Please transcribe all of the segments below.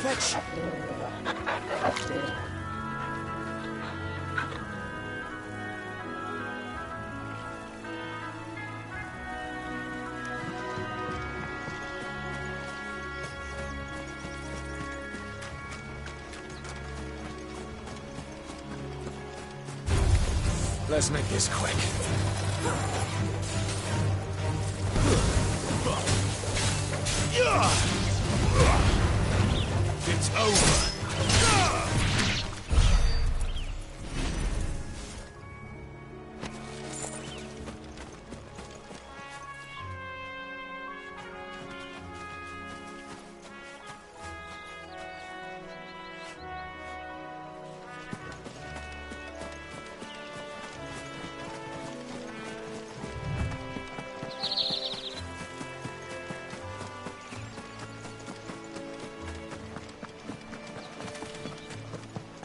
Fetch! Let's make this quick. It's over.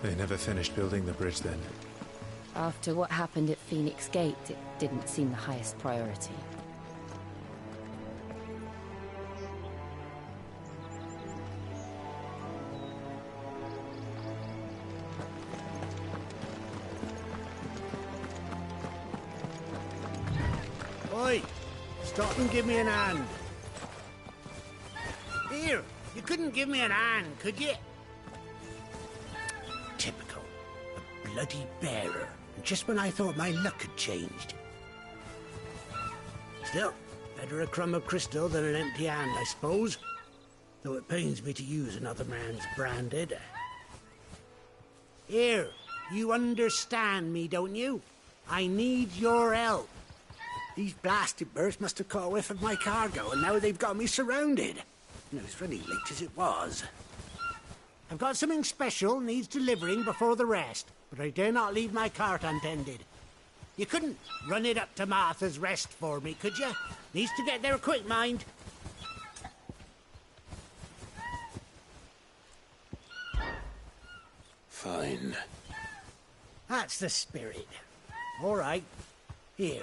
They never finished building the bridge then. After what happened at Phoenix Gate, it didn't seem the highest priority. Oi! Stop and give me an hand. Here, you couldn't give me an hand, could you? Typical. A bloody bearer. Just when I thought my luck had changed. Still, better a crumb of crystal than an empty hand, I suppose. Though it pains me to use another man's branded. Here, you understand me, don't you? I need your help. These blasted birds must have caught a whiff of my cargo, and now they've got me surrounded. You know, it's really late as it was. I've got something special needs delivering before the rest, but I dare not leave my cart untended. You couldn't run it up to Martha's Rest for me, could you? Needs to get there quick, mind. Fine. That's the spirit. All right. Here.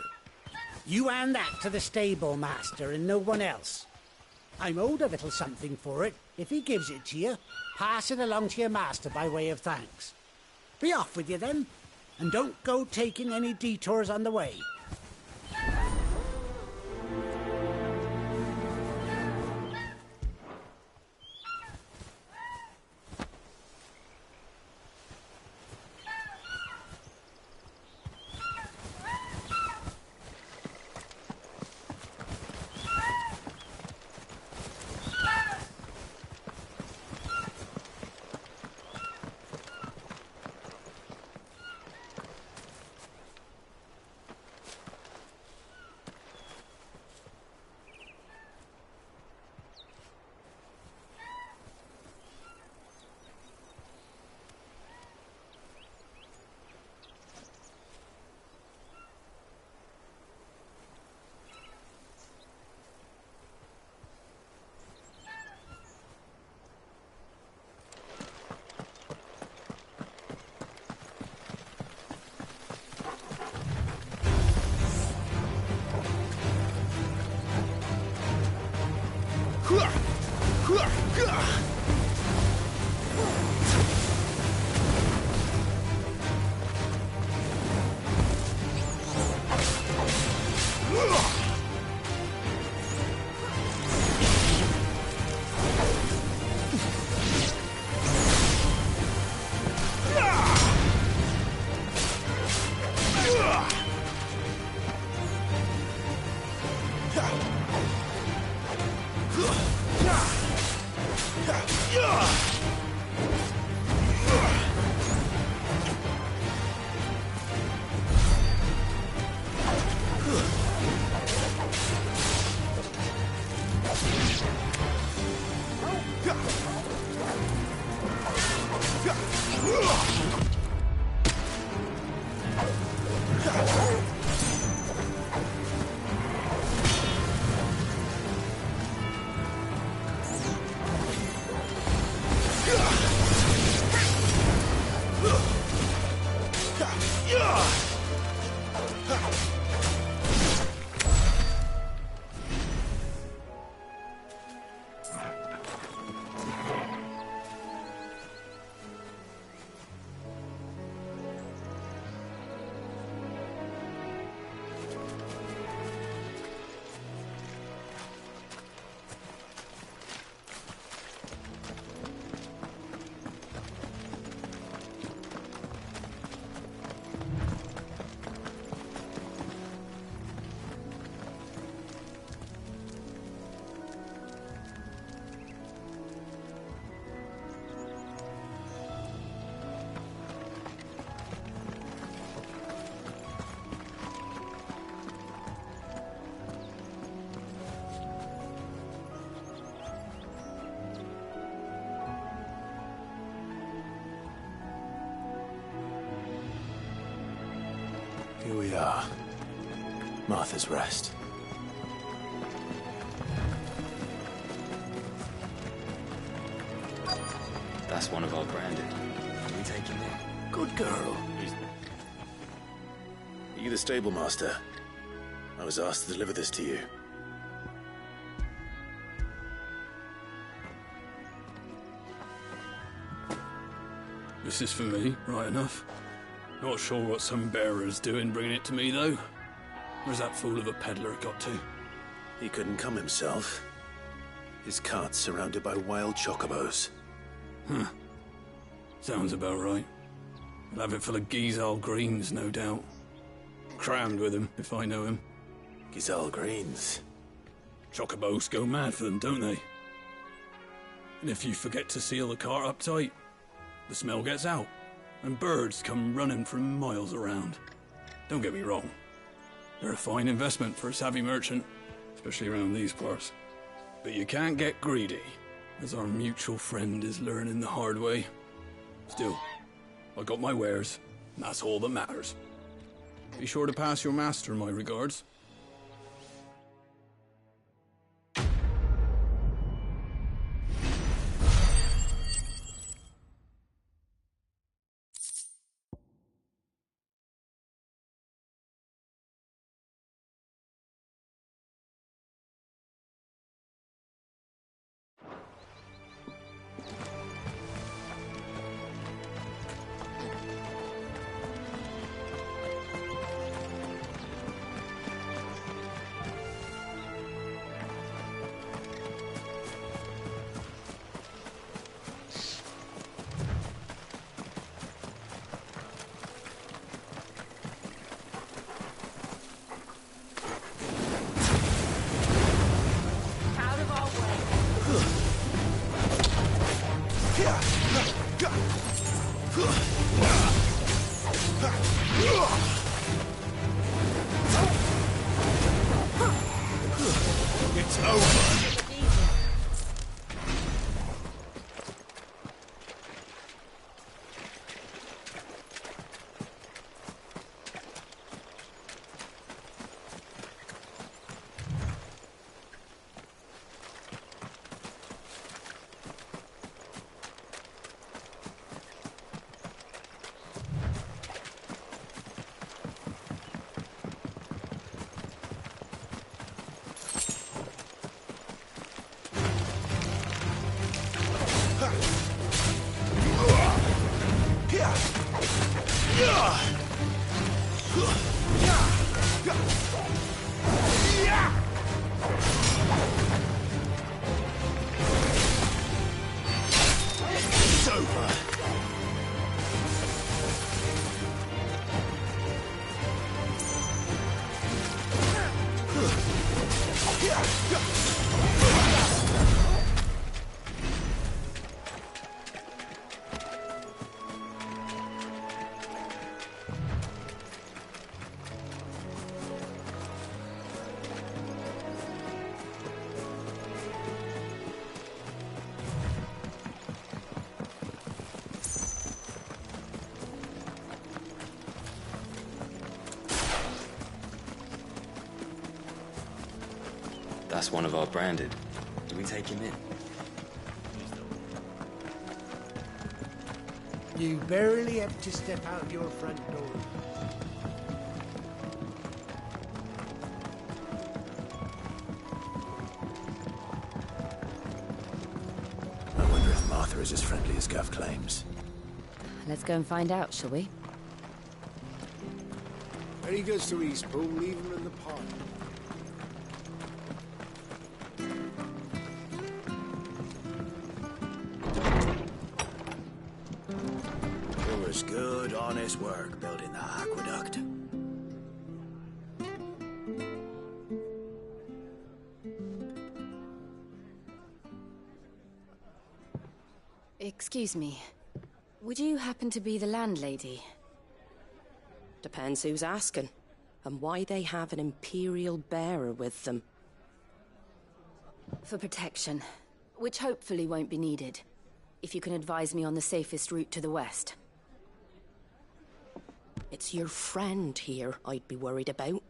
You hand that to the stable master and no one else. I'm owed a little something for it. If he gives it to you, pass it along to your master by way of thanks. Be off with you then, and don't go taking any detours on the way. we are. Martha's Rest. That's one of our branded. Do we take him in? Good girl. Are you the stable master? I was asked to deliver this to you. This is for me, right enough. Not sure what some bearer's doing bringing it to me, though. Where's that fool of a peddler got to? He couldn't come himself. His cart's surrounded by wild chocobos. Huh. Sounds about right. He'll have it full of Gizal greens, no doubt. Crammed with him, if I know him. Gizal greens. Chocobos go mad for them, don't they? And if you forget to seal the cart up tight, the smell gets out, and birds come running from miles around. Don't get me wrong. They're a fine investment for a savvy merchant, especially around these parts. But you can't get greedy, as our mutual friend is learning the hard way. Still, I got my wares, and that's all that matters. Be sure to pass your master my regards. It's over! It's over! That's one of our branded. Do we take him in? You barely have to step out your front door. I wonder if Martha is as friendly as Gav claims. Let's go and find out, shall we? When he goes to Eastpool, leave him in the pot. It was good, honest work building the aqueduct. Excuse me. Would you happen to be the landlady? Depends who's asking, and why they have an Imperial bearer with them. For protection, which hopefully won't be needed. If you can advise me on the safest route to the west. It's your friend here I'd be worried about.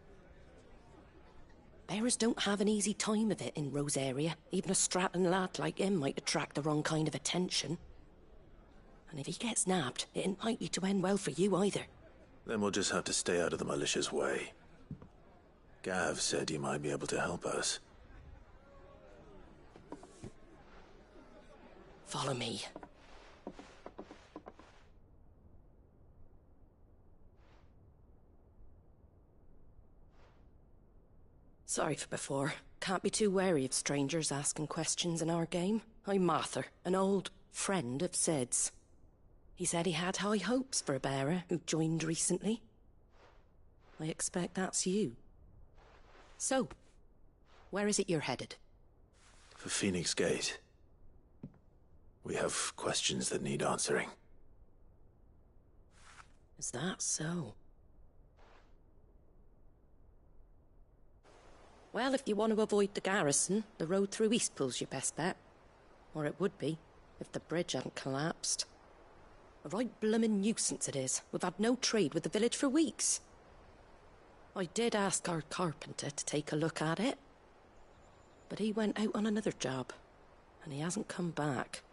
Bearers don't have an easy time of it in Rosaria. Even a Stratton lad like him might attract the wrong kind of attention. And if he gets nabbed, it ain't likely to end well for you either. Then we'll just have to stay out of the malicious way. Gav said he might be able to help us. Follow me. Sorry for before. Can't be too wary of strangers asking questions in our game. I'm Martha, an old friend of Sid's. He said he had high hopes for a bearer who joined recently. I expect that's you. So, where is it you're headed? For Phoenix Gate. We have questions that need answering. Is that so? Well, if you want to avoid the garrison, the road through Eastpool's your best bet. Or it would be, if the bridge hadn't collapsed. A right bloomin' nuisance it is. We've had no trade with the village for weeks. I did ask our carpenter to take a look at it. But he went out on another job, and he hasn't come back.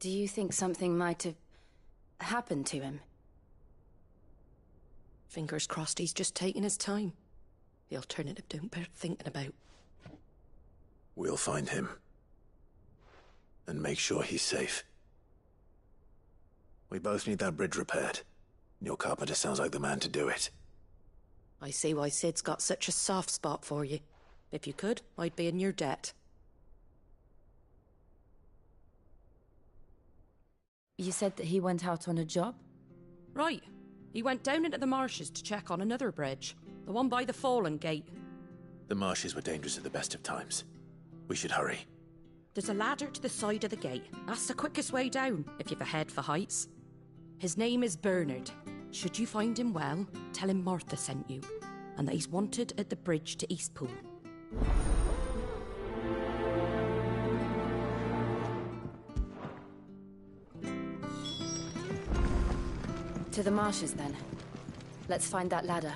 Do you think something might have happened to him? Fingers crossed he's just taking his time. The alternative don't bear thinking about. We'll find him. And make sure he's safe. We both need that bridge repaired. Your carpenter sounds like the man to do it. I see why Sid's got such a soft spot for you. If you could, I'd be in your debt. You said that he went out on a job? Right. He went down into the marshes to check on another bridge. The one by the Fallen Gate. The marshes were dangerous at the best of times. We should hurry. There's a ladder to the side of the gate. That's the quickest way down, if you've a head for heights. His name is Bernard. Should you find him well, tell him Martha sent you, and that he's wanted at the bridge to Eastpool. To the marshes, then. Let's find that ladder.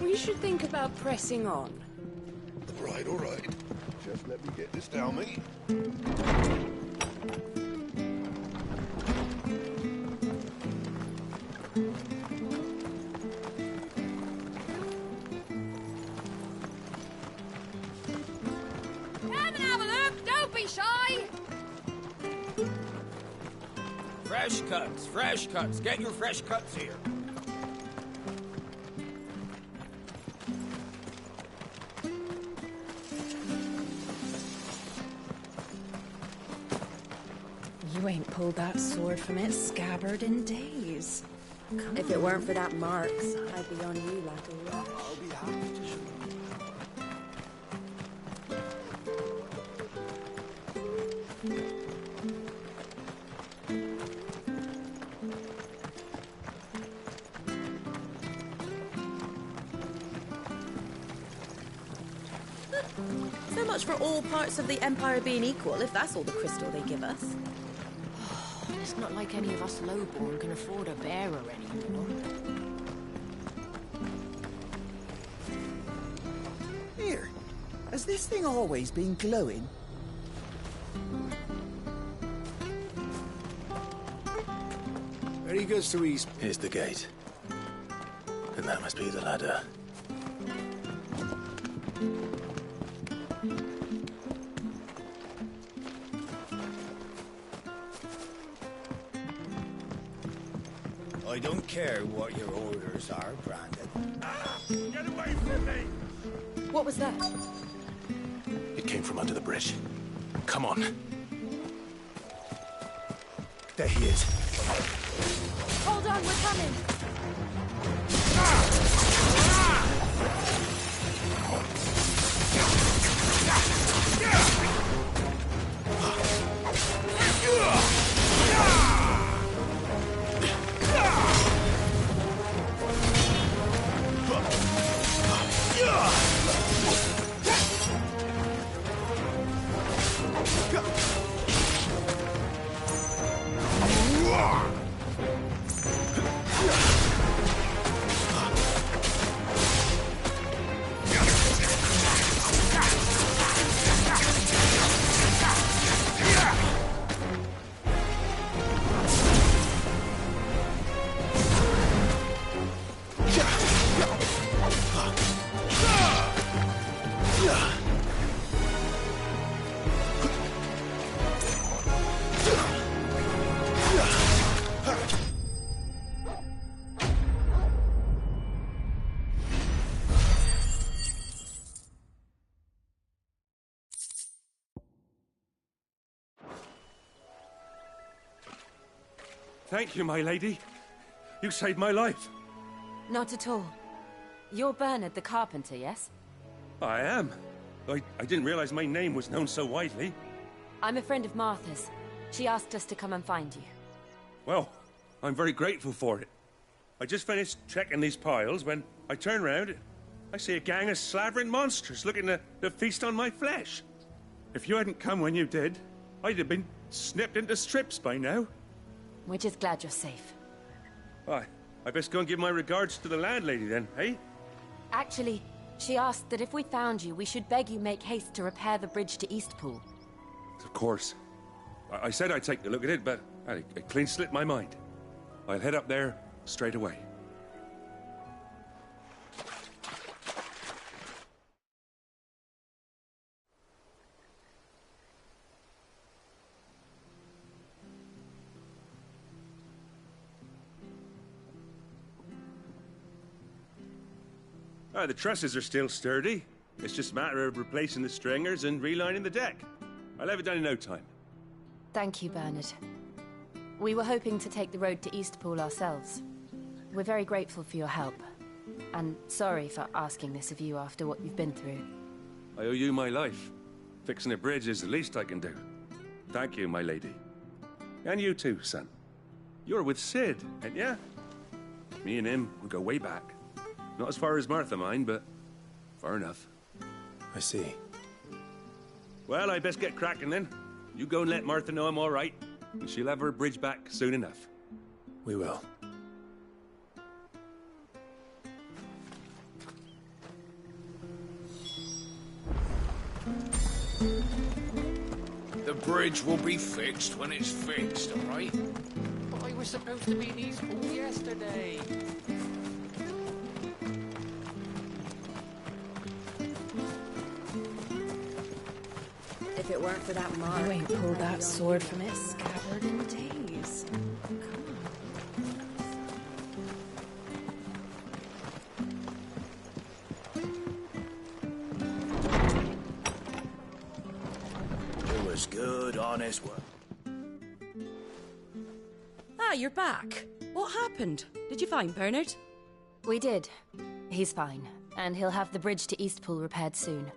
We should think about pressing on. All right, all right. Just let me get this down, mate. Come and have a look! Don't be shy! Fresh cuts, fresh cuts. Get your fresh cuts here. You ain't pulled that sword from its scabbard in days. If it weren't for that marks, I'd be on you, lad. I'll be happy to show you. So much for all parts of the Empire being equal, if that's all the crystal they give us. It's not like any of us lowborn can afford a bearer anymore. Here, has this thing always been glowing? Where he goes to East. Here's the gate. And that must be the ladder. I don't care what your orders are, Brandon. Get away from me! What was that? It came from under the bridge. Come on. There he is. Hold on, we're coming! Thank you, my lady. You saved my life. Not at all. You're Bernard the carpenter, yes? I am. I didn't realize my name was known so widely. I'm a friend of Martha's. She asked us to come and find you. Well, I'm very grateful for it. I just finished checking these piles when I turn around. I see a gang of slavering monsters looking to feast on my flesh. If you hadn't come when you did, I'd have been snipped into strips by now. We're just glad you're safe. I best go and give my regards to the landlady then, eh? Actually, she asked that if we found you, we should beg you make haste to repair the bridge to Eastpool. Of course. I said I'd take a look at it, but it clean slipped my mind. I'll head up there straight away. The trusses are still sturdy. It's just a matter of replacing the stringers and relining the deck. I'll have it done in no time. Thank you, Bernard. We were hoping to take the road to Eastpool ourselves. We're very grateful for your help. And sorry for asking this of you after what you've been through. I owe you my life. Fixing a bridge is the least I can do. Thank you, my lady. And you too, son. You're with Sid, ain't ya? Me and him, we go way back. Not as far as Martha, mind, but far enough. I see. Well, I best get cracking then. You go and let Martha know I'm all right, and she'll have her bridge back soon enough. We will. The bridge will be fixed when it's fixed, all right? But I was supposed to be in Eastpool yesterday. If it weren't for that mark, You ain't pulled that sword from its scabbard in days. It was good, honest work. Ah, you're back. What happened? Did you find Bernard? We did. He's fine, and he'll have the bridge to Eastpool repaired soon.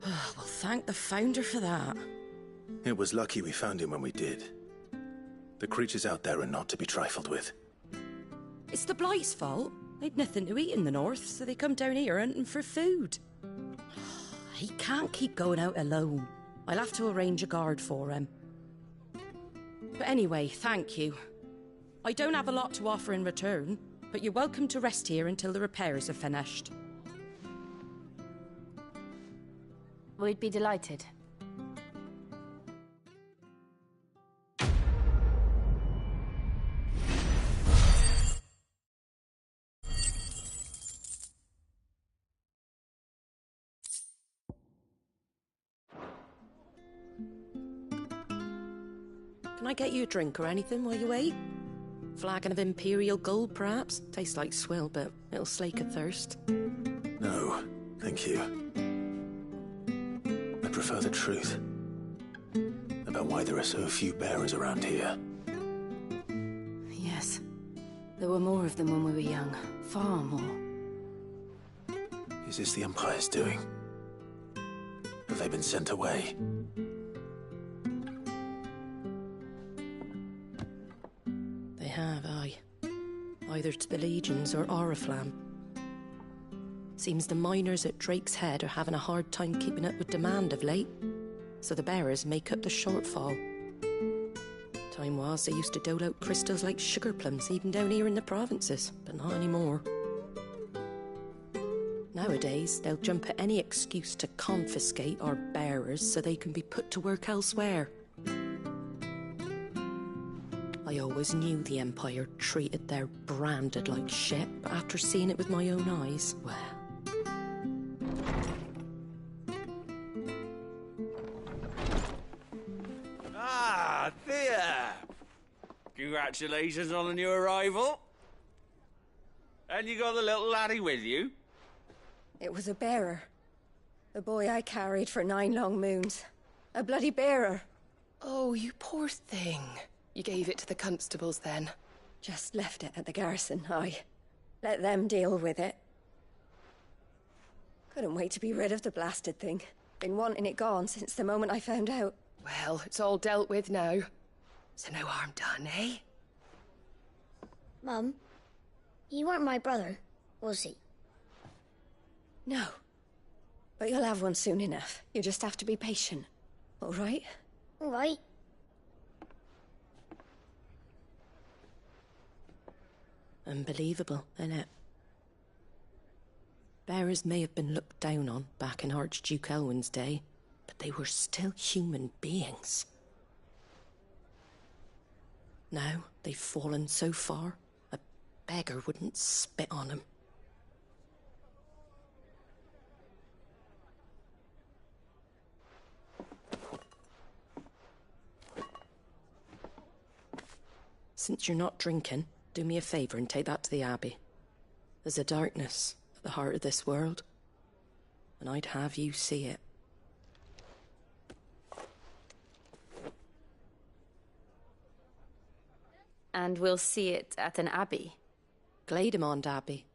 Well, thank the Founder for that. It was lucky we found him when we did. The creatures out there are not to be trifled with. It's the Blight's fault. They'd nothing to eat in the north, so they come down here hunting for food. He can't keep going out alone. I'll have to arrange a guard for him. But anyway, thank you. I don't have a lot to offer in return, but you're welcome to rest here until the repairs are finished. We'd be delighted. Can I get you a drink or anything while you wait? Flagon of Imperial Gold, perhaps? Tastes like swill, but it'll slake a thirst. No, thank you. I prefer the truth about why there are so few bearers around here. Yes. There were more of them when we were young. Far more. Is this the Empire's doing? Have they been sent away? They have, aye. Either to the Legions or Oriflamme. Seems the miners at Drake's Head are having a hard time keeping up with demand of late, so the bearers make up the shortfall. Time was they used to dole out crystals like sugar plums even down here in the provinces, but not anymore. Nowadays, they'll jump at any excuse to confiscate our bearers so they can be put to work elsewhere. I always knew the Empire treated their branded like shit, but after seeing it with my own eyes, well... Ah, Thea! Congratulations on the new arrival. And you got the little laddie with you? It was a bearer. The boy I carried for 9 long moons. A bloody bearer. Oh, you poor thing. You gave it to the constables then? Just left it at the garrison, aye. Let them deal with it. Couldn't wait to be rid of the blasted thing. Been wanting it gone since the moment I found out. Well, it's all dealt with now. So no harm done, eh? Mum, he weren't my brother, was he? No. But you'll have one soon enough. You just have to be patient. All right? All right. Unbelievable, innit? Bearers may have been looked down on back in Archduke Elwin's day, but they were still human beings. Now they've fallen so far, a beggar wouldn't spit on them. Since you're not drinking, do me a favour and take that to the Abbey. There's a darkness at the heart of this world, and I'd have you see it. And we'll see it at an abbey? Glademond Abbey,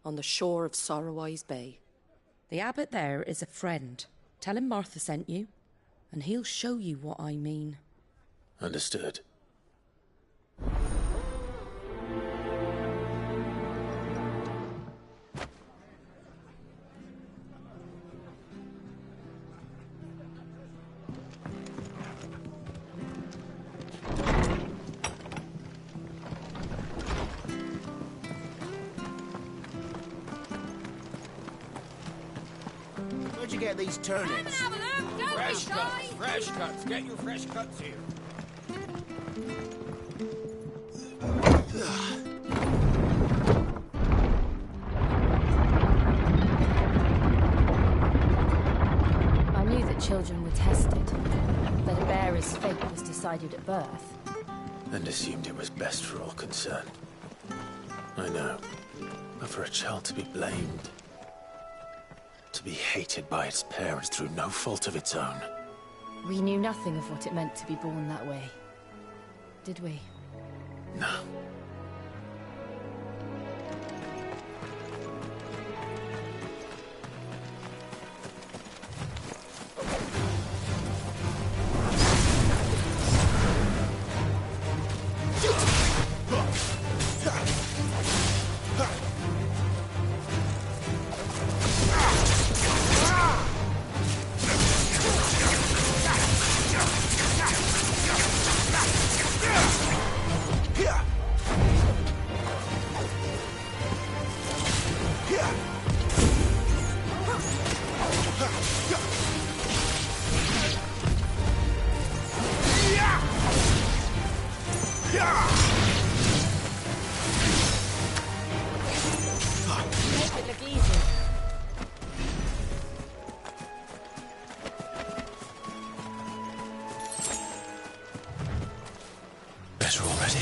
on the shore of Sorrowwise Bay. The abbot there is a friend. Tell him Martha sent you, and he'll show you what I mean. Understood. Where'd you get these turnips? Fresh cuts, fresh cuts. Get your fresh cuts here. I knew that children were tested, that a bearer's fate was decided at birth. And assumed it was best for all concerned. I know. But for a child to be blamed, to be hated by its parents through no fault of its own. We knew nothing of what it meant to be born that way, did we? No. Better already.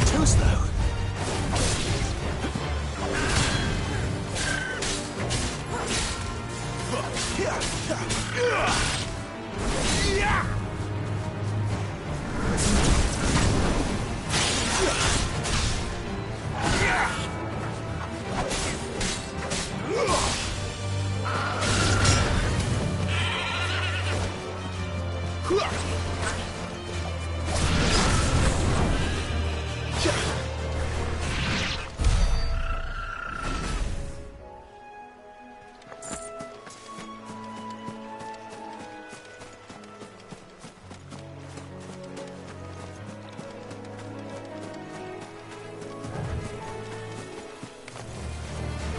Too slow.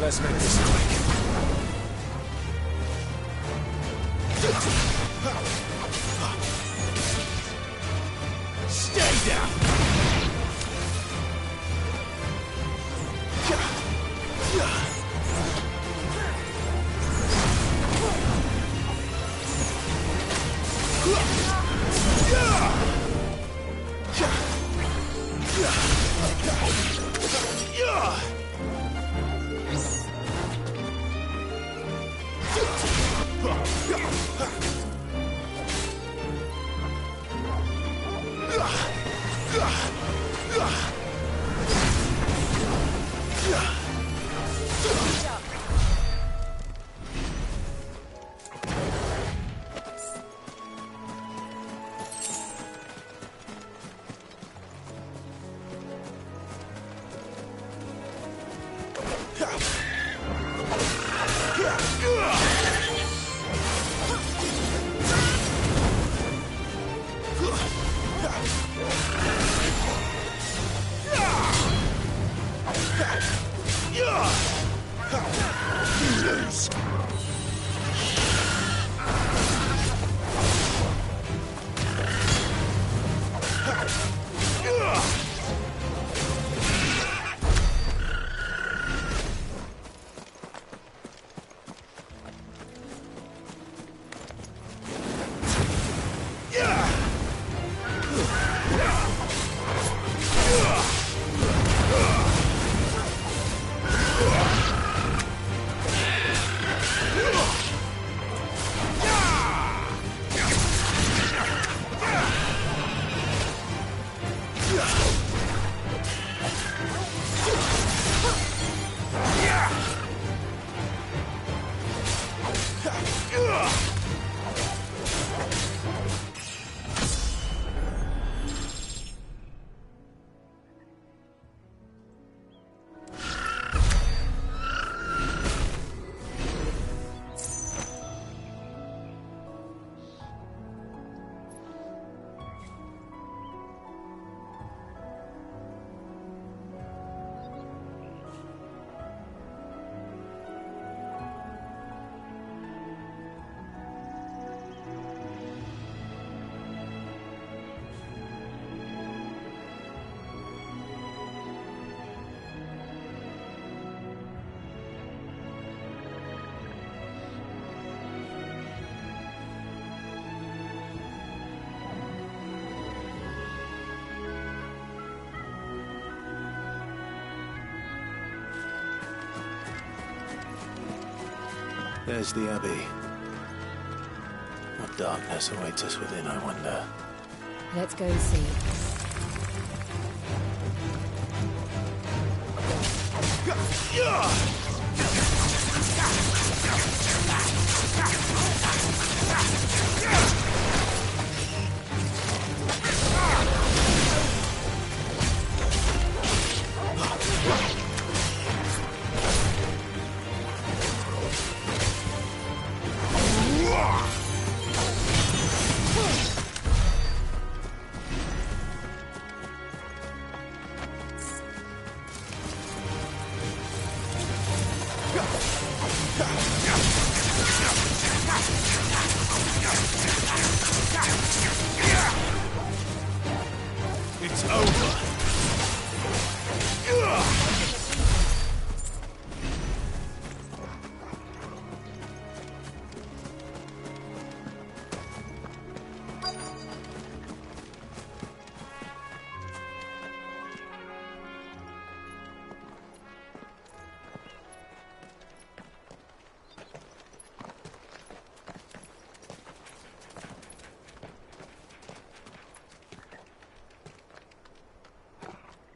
Let's make this quick. Stay down! There's the Abbey. What darkness awaits us within, I wonder? Let's go and see. It's over.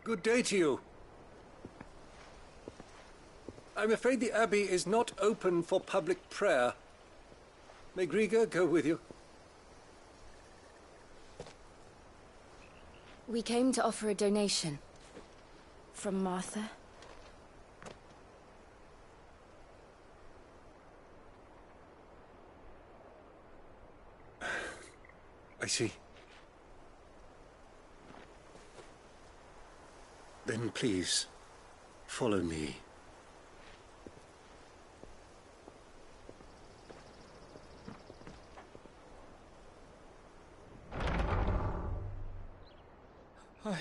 Good day to you. I'm afraid the Abbey is not open for public prayer. May Griga go with you? We came to offer a donation. From Martha. I see. Then please, follow me. I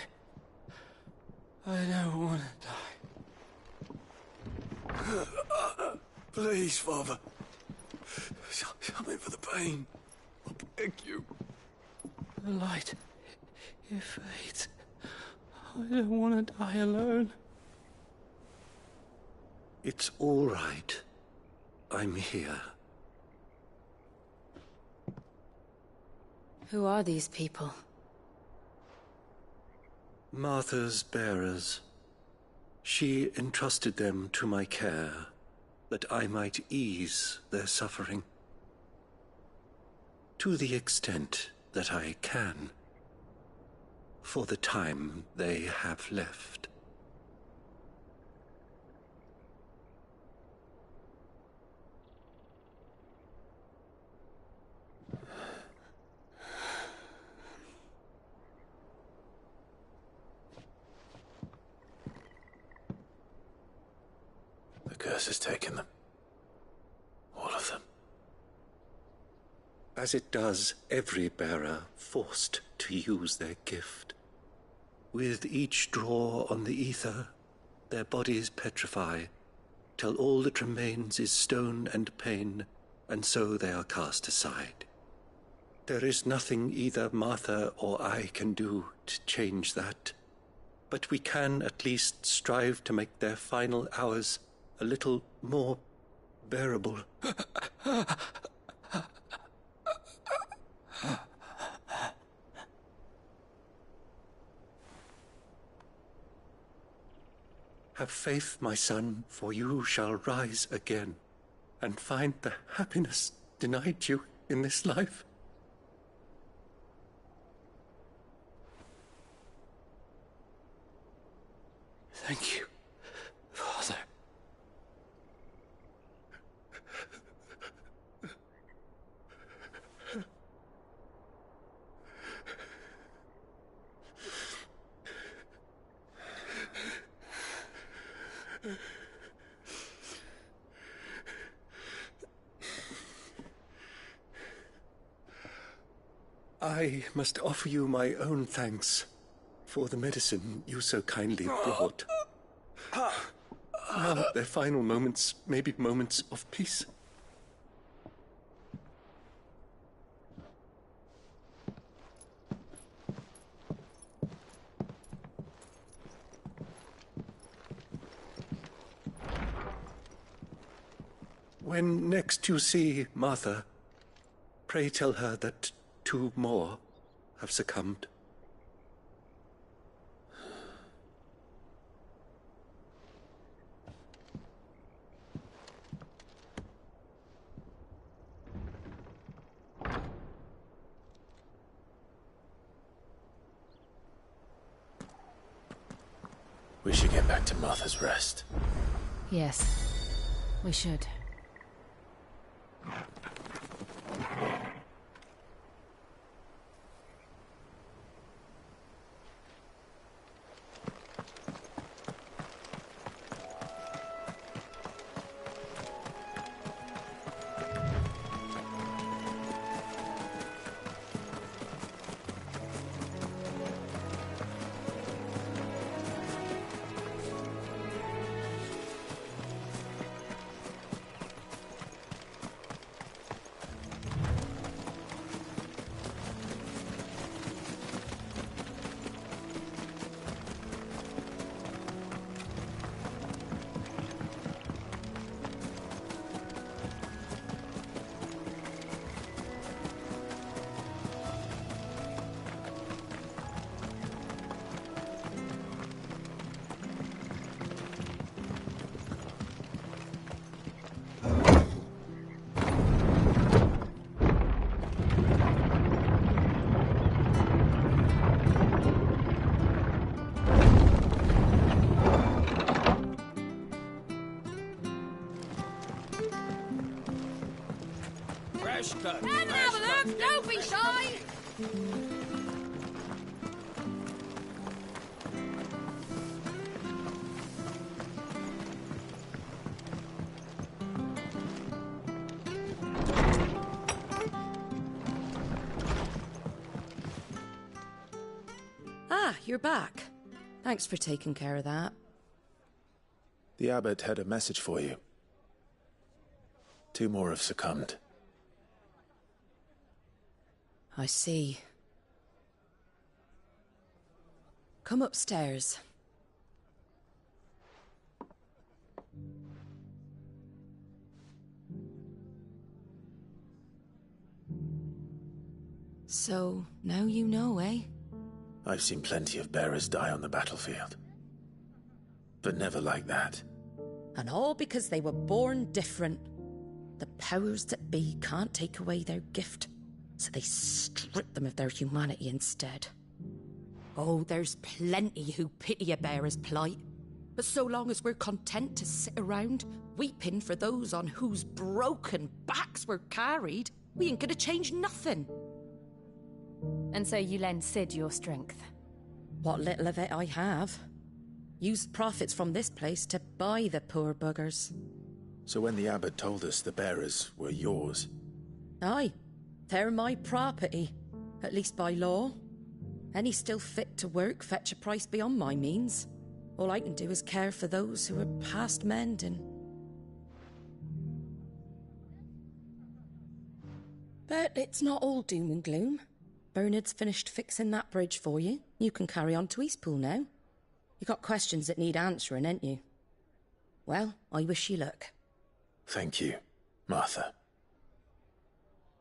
don't want to die. Please, Father. Something for the pain. I beg you. the light, it fades. I don't want to die alone. It's all right. I'm here. Who are these people? Martha's bearers. She entrusted them to my care, that I might ease their suffering. To the extent that I can, for the time they have left. The curse has taken them. All of them. As it does every bearer forced to use their gift. With each draw on the ether, their bodies petrify, till all that remains is stone and pain, and so they are cast aside. There is nothing either Martha or I can do to change that, but we can at least strive to make their final hours a little more bearable. Have faith, my son, for you shall rise again and find the happiness denied you in this life. Thank you, Father. I must offer you my own thanks for the medicine you so kindly brought. Now their final moments may be moments of peace. When next you see Martha, pray tell her that 2 more have succumbed. We should get back to Martha's Rest. Yes, we should. Come and have a look, don't be shy! Ah, you're back. Thanks for taking care of that. The abbot had a message for you. 2 more have succumbed. I see. Come upstairs. So, now you know, eh? I've seen plenty of bearers die on the battlefield. But never like that. And all because they were born different. The powers that be can't take away their gift, so they strip them of their humanity instead. Oh, there's plenty who pity a bearer's plight. But so long as we're content to sit around, weeping for those on whose broken backs we're carried, we ain't gonna change nothing. And so you lend Cid your strength? What little of it I have. Used profits from this place to buy the poor buggers. So when the abbot told us the bearers were yours... Aye, they're my property, at least by law. Any still fit to work fetch a price beyond my means. All I can do is care for those who are past mending. But it's not all doom and gloom. Bernard's finished fixing that bridge for you. You can carry on to Eastpool now. You got questions that need answering, ain't you? Well, I wish you luck. Thank you, Martha.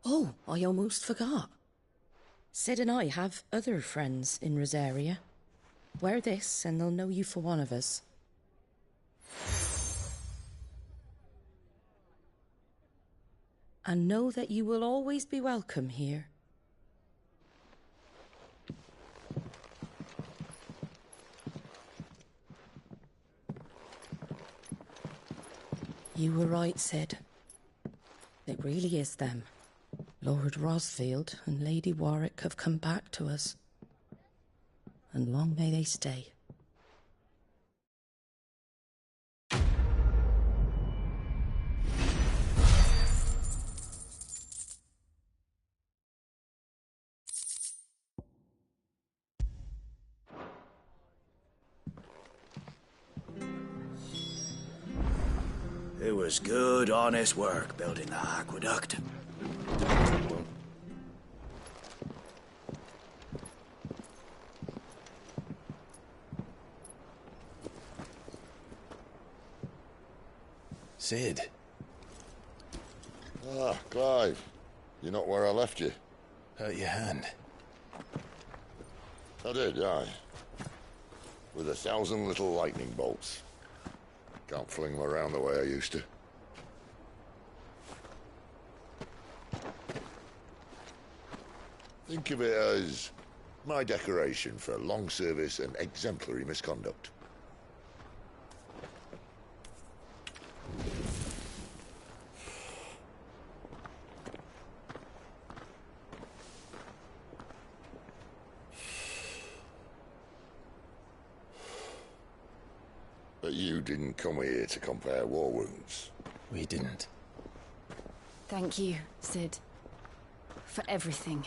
Oh, I almost forgot. Cid and I have other friends in Rosaria. Wear this and they'll know you for one of us. And know that you will always be welcome here. You were right, Cid. It really is them. Lord Rosfield and Lady Warwick have come back to us. And long may they stay. It was good, honest work building the aqueduct. Cid. Ah, Clive. You're not where I left you. Hurt your hand. I did, aye. With 1,000 little lightning bolts. Can't fling them around the way I used to. Think of it as my decoration for long service and exemplary misconduct. But you didn't come here to compare war wounds. We didn't. Thank you, Cid. For everything.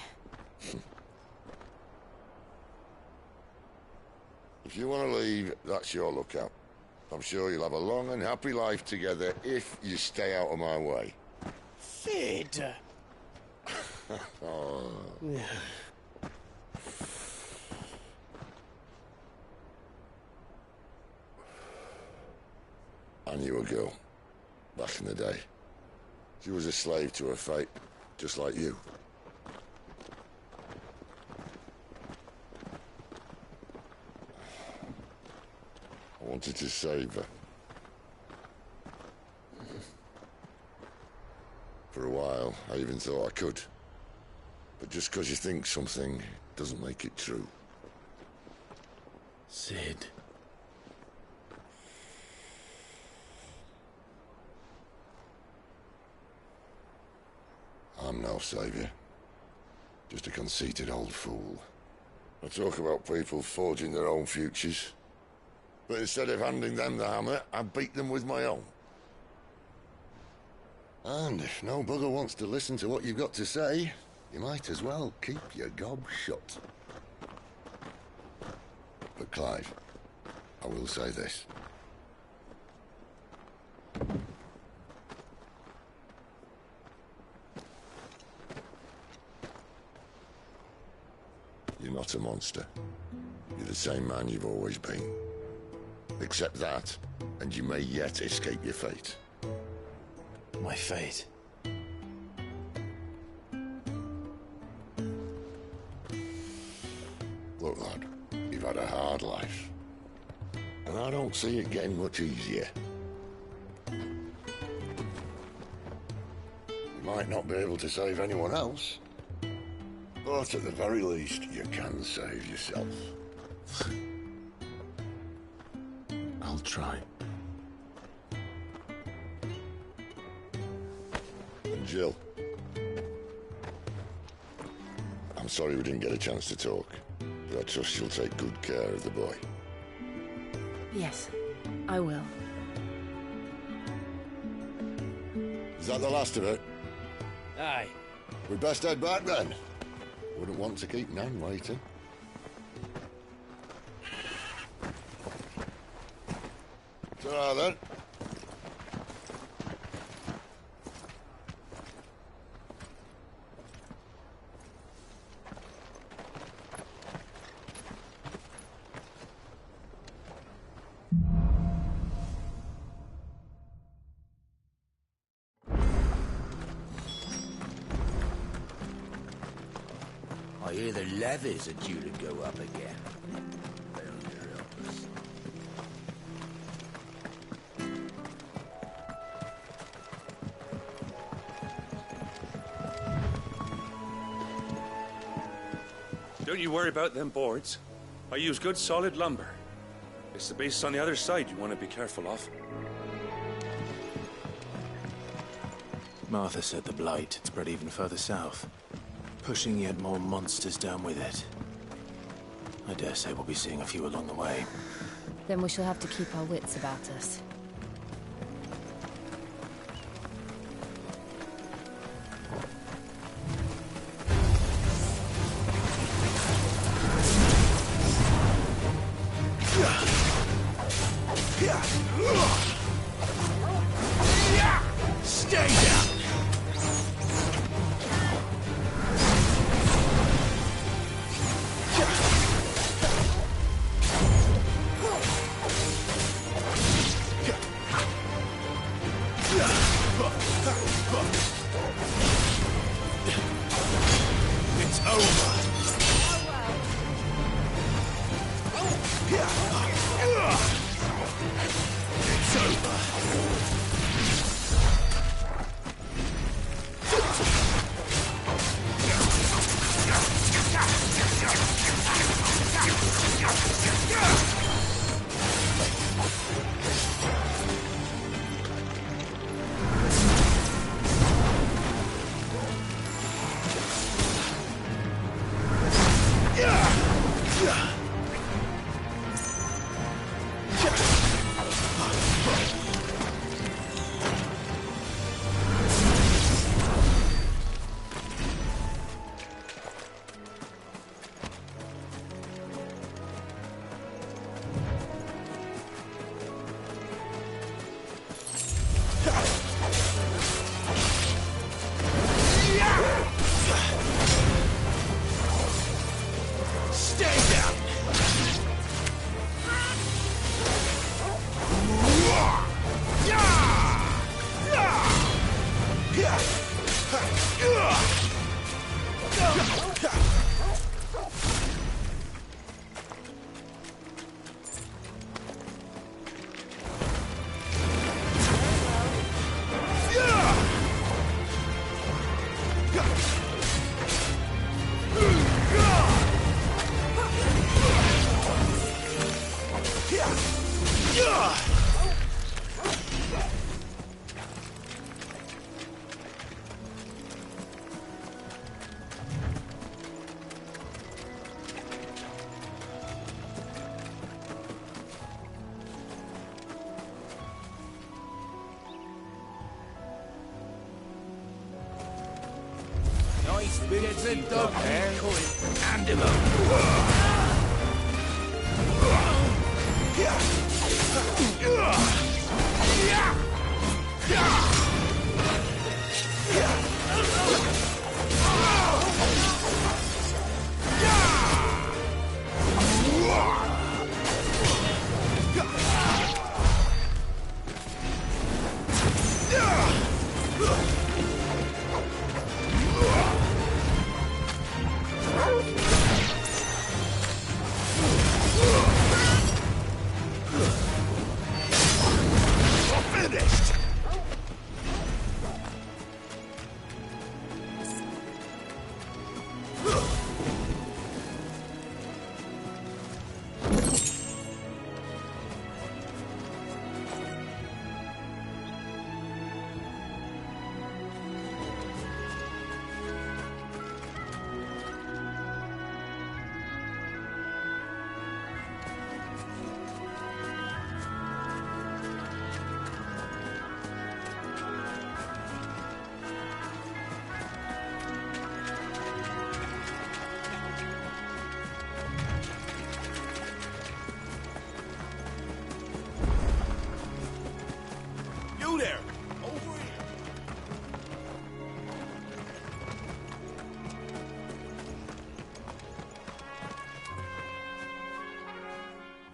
If you want to leave, that's your lookout. I'm sure you'll have a long and happy life together if you stay out of my way. Cid! Oh. I knew a girl, back in the day. She was a slave to her fate, just like you. I wanted to save her. For a while, I even thought I could. But just because you think something doesn't make it true. Cid. I'm no savior. Just a conceited old fool. I talk about people forging their own futures. But instead of handing them the hammer, I beat them with my own. And if no bugger wants to listen to what you've got to say, you might as well keep your gob shut. But Clive, I will say this. You're not a monster. You're the same man you've always been. Accept that, and you may yet escape your fate. My fate? Look, lad, you've had a hard life. And I don't see it getting much easier. You might not be able to save anyone else, but at the very least, you can save yourself. I'll try. And Jill, I'm sorry we didn't get a chance to talk, but I trust you'll take good care of the boy. Yes, I will. Is that the last of it? Aye. We best head back then. Wouldn't want to keep Nan waiting. Ta-ra then. I hear the levies are due to go up again. Don't you worry about them boards. I use good solid lumber. It's the beasts on the other side you want to be careful of. Martha said the blight had spread even further south, pushing yet more monsters down with it. I dare say we'll be seeing a few along the way. Then we shall have to keep our wits about us. Stay down! It's over. It's over. Nice bits of dog and him up.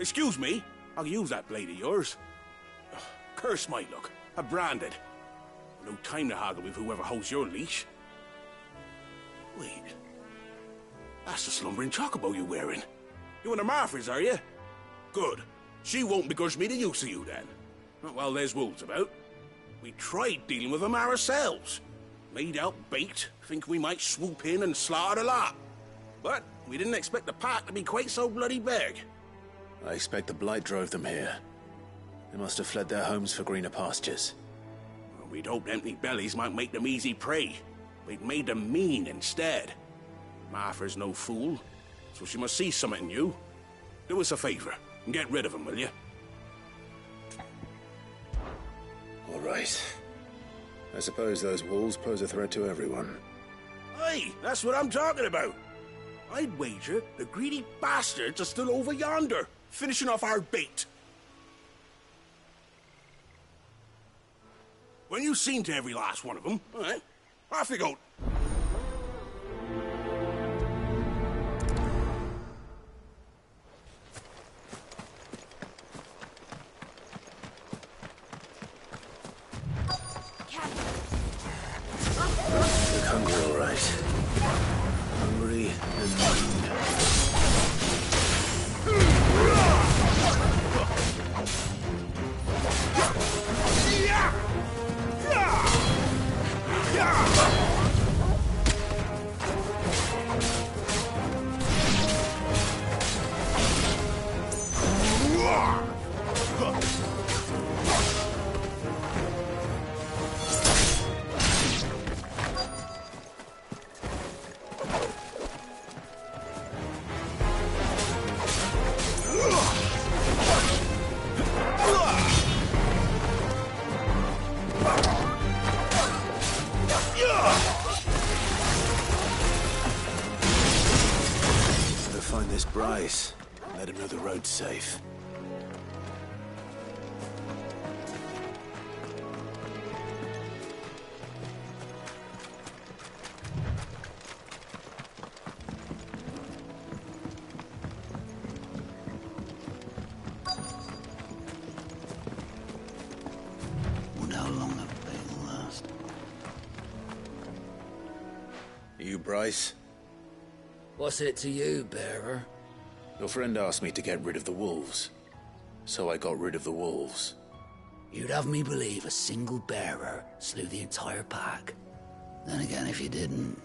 Excuse me, I'll use that blade of yours. Ugh, curse my luck. I'm branded. No time to haggle with whoever holds your leash. Wait. That's the slumbering chocobo you're wearing. You one of Martha's, are you? Good. She won't begrudge me the use of you, then. Not while there's wolves about. We tried dealing with them ourselves. Laid out bait, think we might swoop in and slaughter the lot. But we didn't expect the pack to be quite so bloody big. I expect the blight drove them here. They must have fled their homes for greener pastures. Well, we'd hoped empty bellies might make them easy prey. We'd made them mean instead. Martha's no fool, so she must see something in you. Do us a favor and get rid of them, will you? All right. I suppose those wolves pose a threat to everyone. Aye, that's what I'm talking about. I'd wager the greedy bastards are still over yonder, finishing off our bait. When you've seen to every last one of them, all right, off you go. Look hungry, all right. Hungry and mean. Find this Bryce. Let him know the road's safe. Wonder how long that thing will last. You Bryce? What's it to you, bearer? Your friend asked me to get rid of the wolves. So I got rid of the wolves. You'd have me believe a single bearer slew the entire pack. Then again, if you didn't,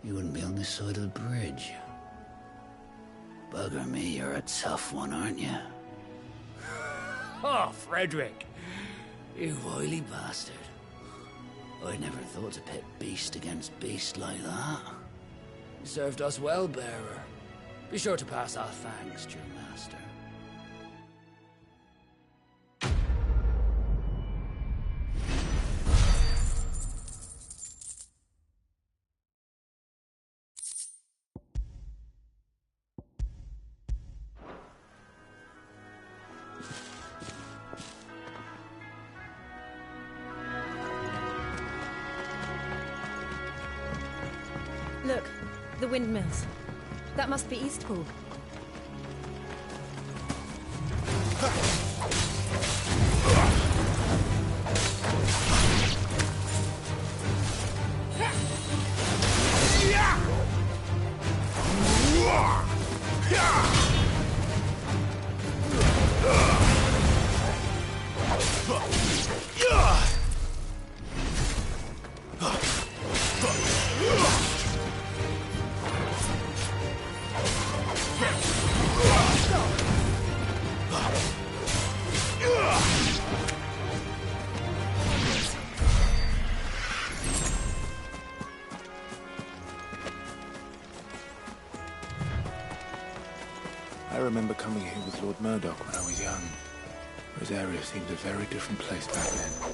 you wouldn't be on this side of the bridge. Bugger me, you're a tough one, aren't you? Oh, Frederick. You wily bastard. I never thought to pit beast against beast like that. You served us well, bearer. Be sure to pass our thanks to your master. Look, the windmills. That must be Eastpool. I remember coming here with Lord Murdoch when I was young. Rosaria seemed a very different place back then.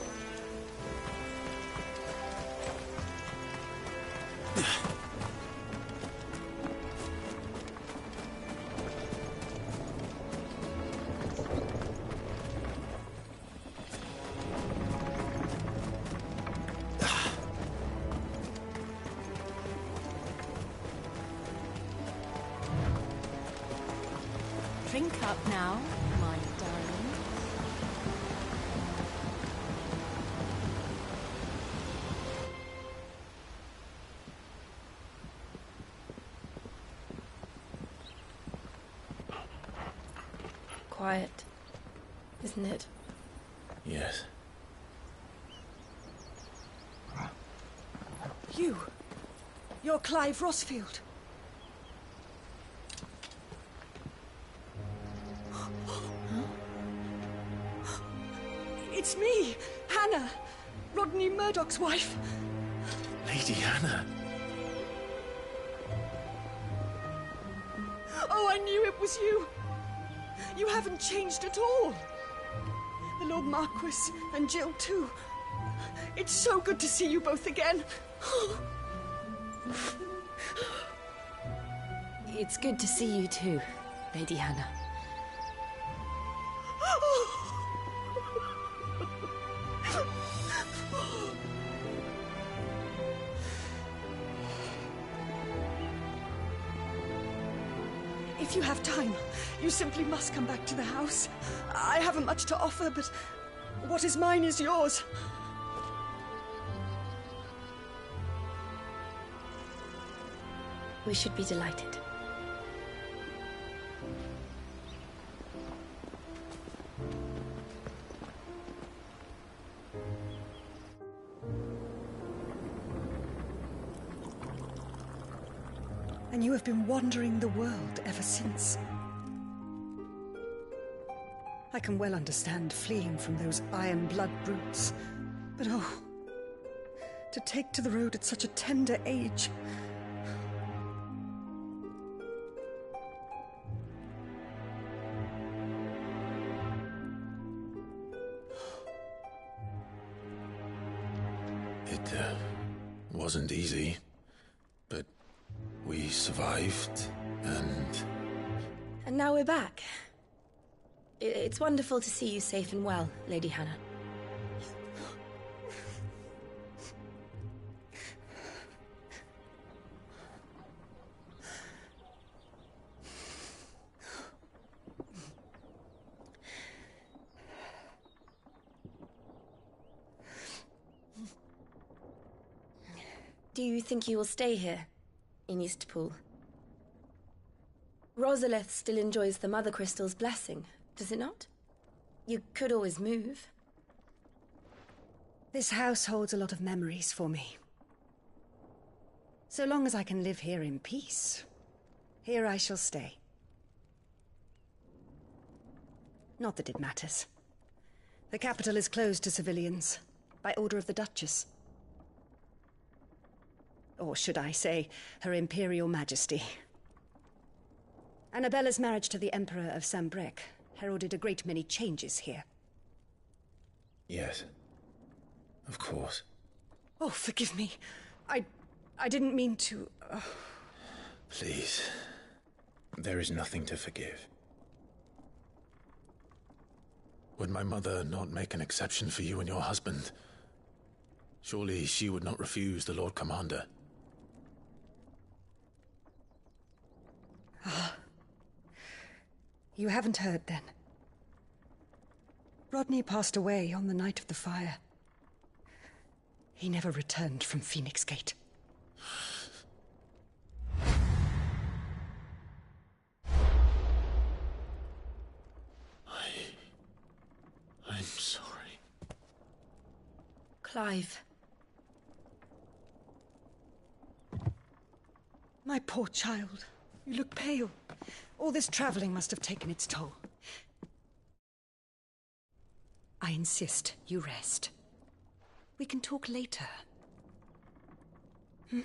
drink up now, my darling. Quiet, isn't it? Yes. You're Clive Rossfield. It's me, Hannah, Rodney Murdoch's wife. Lady Hannah. Oh, I knew it was you. You haven't changed at all. The Lord Marquis and Jill too. It's so good to see you both again. It's good to see you too, Lady Hannah. If you have time, you simply must come back to the house. I haven't much to offer, but what is mine is yours. We should be delighted. And you have been wandering the world ever since. I can well understand fleeing from those iron blood brutes, but oh, to take to the road at such a tender age. It wasn't easy, but we survived, and... And now we're back. It's wonderful to see you safe and well, Lady Hannah. Do you think you will stay here, in Eastpool? Rosalith still enjoys the Mother Crystal's blessing, does it not? You could always move. This house holds a lot of memories for me. So long as I can live here in peace, here I shall stay. Not that it matters. The capital is closed to civilians, by order of the Duchess. Or should I say, Her Imperial Majesty. Annabella's marriage to the Emperor of Sambrec heralded a great many changes here. Yes. Of course. Oh, forgive me. I didn't mean to... Please. There is nothing to forgive. Would my mother not make an exception for you and your husband? Surely she would not refuse the Lord Commander. You haven't heard, then. Rodney passed away on the night of the fire. He never returned from Phoenix Gate. I'm sorry. Clive. My poor child. You look pale. All this traveling must have taken its toll. I insist you rest. We can talk later. Hmm?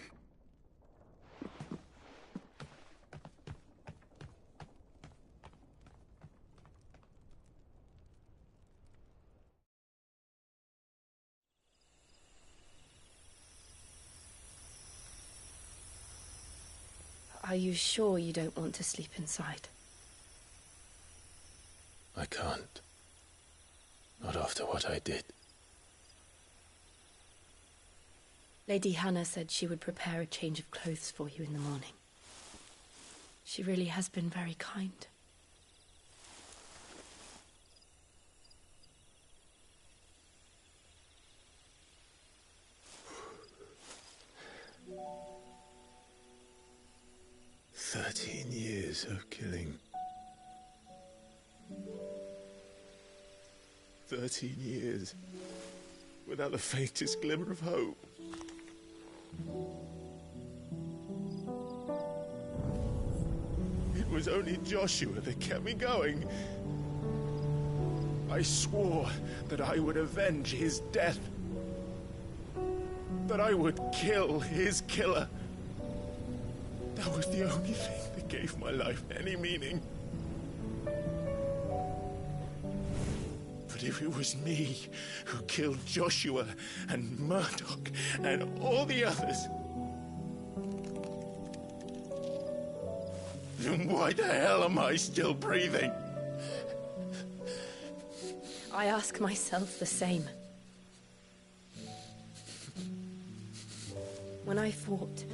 Are you sure you don't want to sleep inside? I can't. Not after what I did. Lady Hannah said she would prepare a change of clothes for you in the morning. She really has been very kind. 13 years of killing. 13 years without the faintest glimmer of hope. It was only Joshua that kept me going. I swore that I would avenge his death. That I would kill his killer. That was the only thing that gave my life any meaning. But if it was me who killed Joshua and Murdoch and all the others, then why the hell am I still breathing? I ask myself the same. When I fought,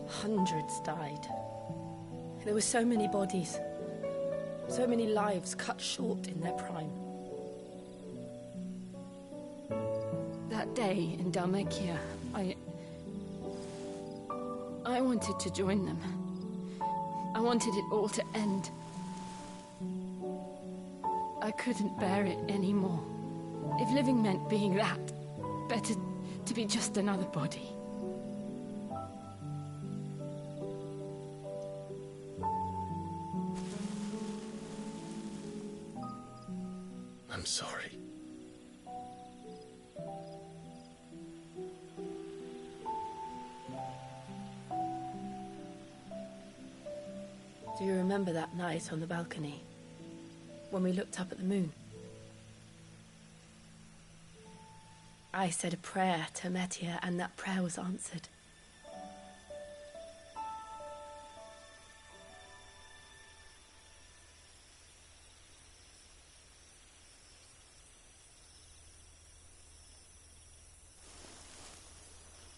hundreds died. There were so many bodies, so many lives cut short in their prime. That day in Dhalmekia, I wanted to join them. I wanted it all to end. I couldn't bear it anymore. If living meant being that, better to be just another body. I'm sorry. Do you remember that night on the balcony? When we looked up at the moon? I said a prayer to Metia, and that prayer was answered.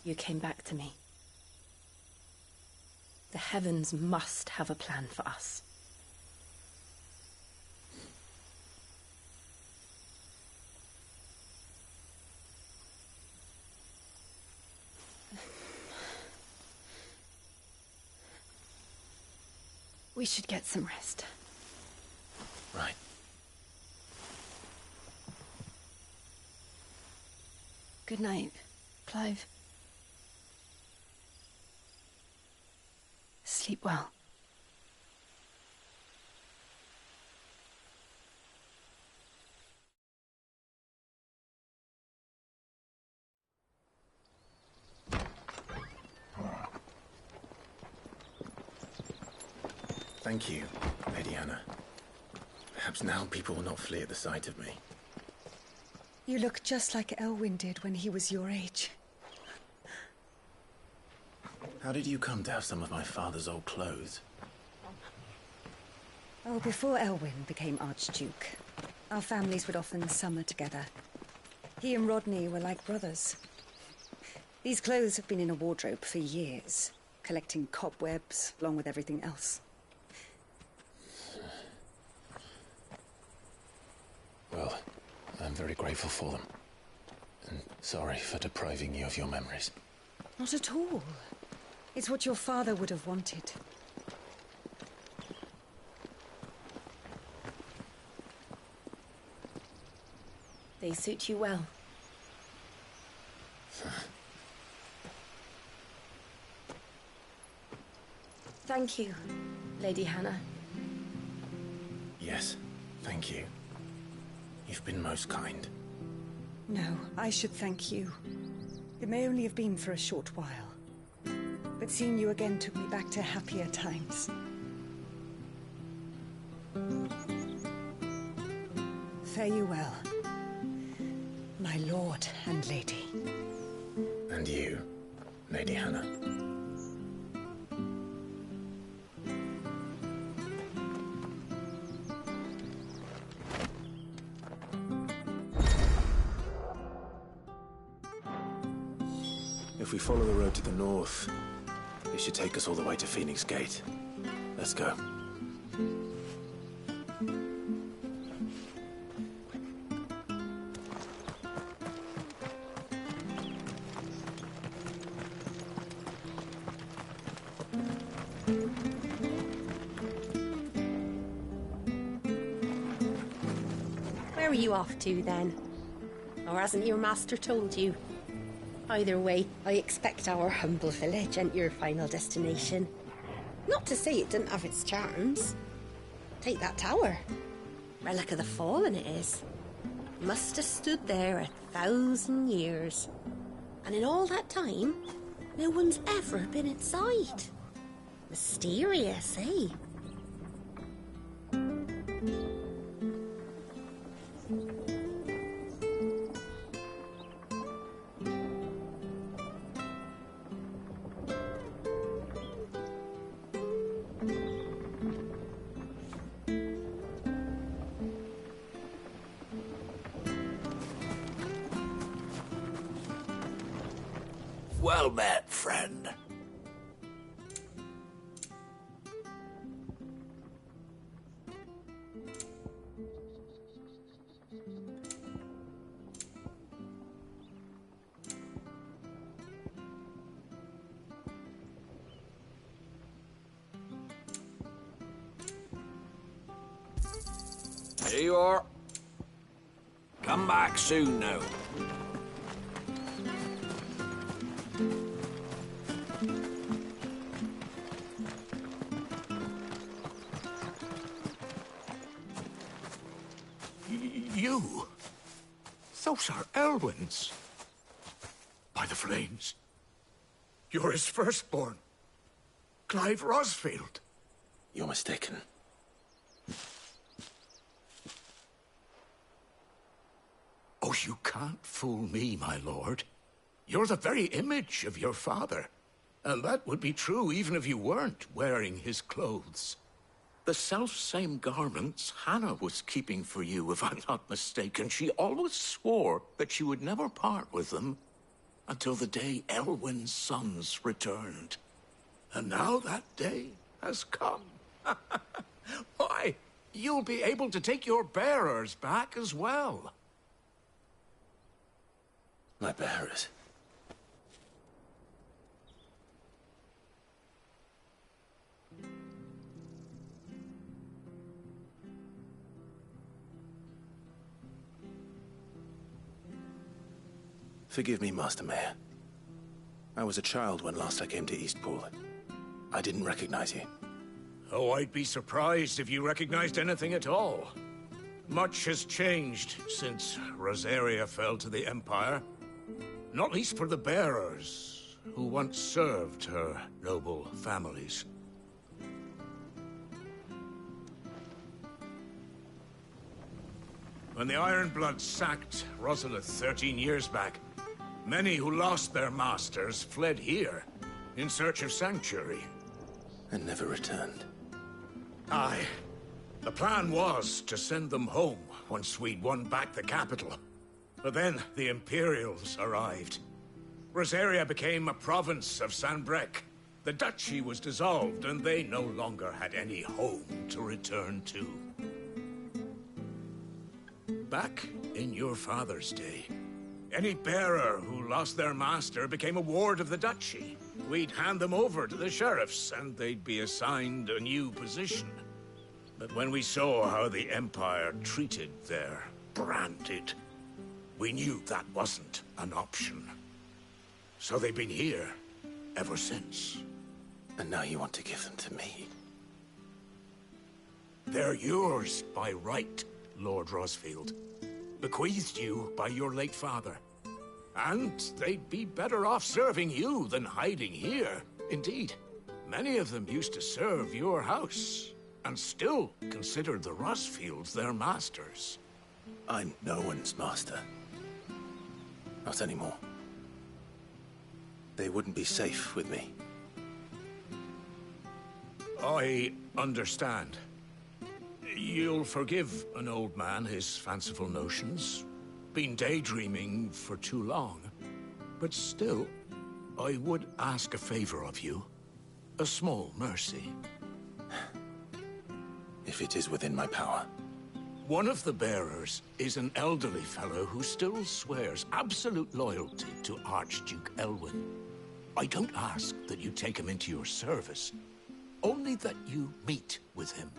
You came back to me. The heavens must have a plan for us. We should get some rest. Right. Good night, Clive. Sleep well. Thank you, Lady Hannah. Perhaps now people will not flee at the sight of me. You look just like Elwyn did when he was your age. How did you come to have some of my father's old clothes? Oh, before Elwyn became Archduke, our families would often summer together. He and Rodney were like brothers. These clothes have been in a wardrobe for years, collecting cobwebs along with everything else. Well, I'm very grateful for them. And sorry for depriving you of your memories. Not at all. It's what your father would have wanted. They suit you well. Thank you, Lady Hannah. Yes, thank you. You've been most kind. No, I should thank you. It may only have been for a short while, but seeing you again took me back to happier times. Fare you well, my lord and lady. And you, Lady Hannah. If we follow the road to the north, it should take us all the way to Phoenix Gate. Let's go. Where are you off to, then? Or hasn't your master told you? Either way, I expect our humble village ain't your final destination. Not to say it didn't have its charms. Take that tower. Relic of the Fallen it is. Must have stood there 1,000 years. And in all that time, no one's ever been inside. Mysterious, eh? Well met, friend. Here you are. Come back soon now. You? Those are Elwyn's. By the flames. You're his firstborn. Clive Rosfield. You're mistaken. Oh, you can't fool me, my lord. You're the very image of your father. And that would be true even if you weren't wearing his clothes. The self-same garments Hannah was keeping for you, if I'm not mistaken. She always swore that she would never part with them until the day Elwyn's sons returned. And now that day has come. Why, you'll be able to take your bearers back as well. My bearers? Forgive me, Master Mayor. I was a child when last I came to Eastpool. I didn't recognize you. Oh, I'd be surprised if you recognized anything at all. Much has changed since Rosaria fell to the Empire. Not least for the bearers, who once served her noble families. When the Ironbloods sacked Rosalith 13 years back, many who lost their masters fled here in search of sanctuary. And never returned. Aye. The plan was to send them home once we'd won back the capital. But then the Imperials arrived. Rosaria became a province of Sanbreque. The duchy was dissolved, and they no longer had any home to return to. Back in your father's day, any bearer who lost their master became a ward of the duchy. We'd hand them over to the sheriffs, and they'd be assigned a new position. But when we saw how the Empire treated their branded, we knew that wasn't an option. So they've been here ever since. And now you want to give them to me? They're yours by right, Lord Rosfield. Bequeathed you by your late father. And they'd be better off serving you than hiding here. Indeed, many of them used to serve your house, and still considered the Rosfields their masters. I'm no one's master. Not anymore. They wouldn't be safe with me. I understand. You'll forgive an old man his fanciful notions. Been daydreaming for too long. But still, I would ask a favor of you. A small mercy. If it is within my power. One of the bearers is an elderly fellow who still swears absolute loyalty to Archduke Elwyn. I don't ask that you take him into your service, only that you meet with him.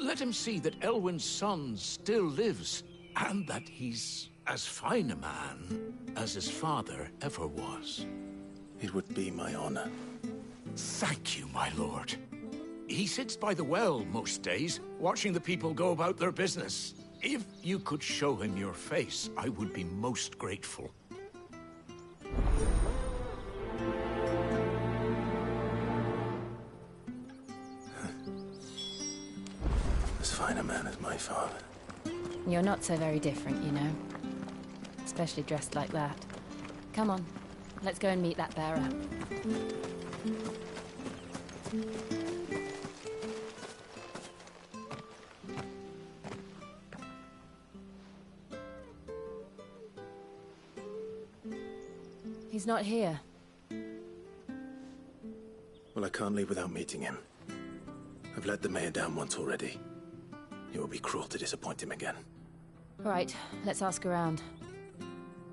Let him see that Elwyn's son still lives And that he's as fine a man as his father ever was. It would be my honor. Thank you, my lord. He sits by the well most days, watching the people go about their business. If you could show him your face, I would be most grateful. As fine a man as my father. You're not so very different, you know. Especially dressed like that. Come on, let's go and meet that bearer. He's not here. Well, I can't leave without meeting him. I've let the mayor down once already. It would be cruel to disappoint him again. Right, let's ask around.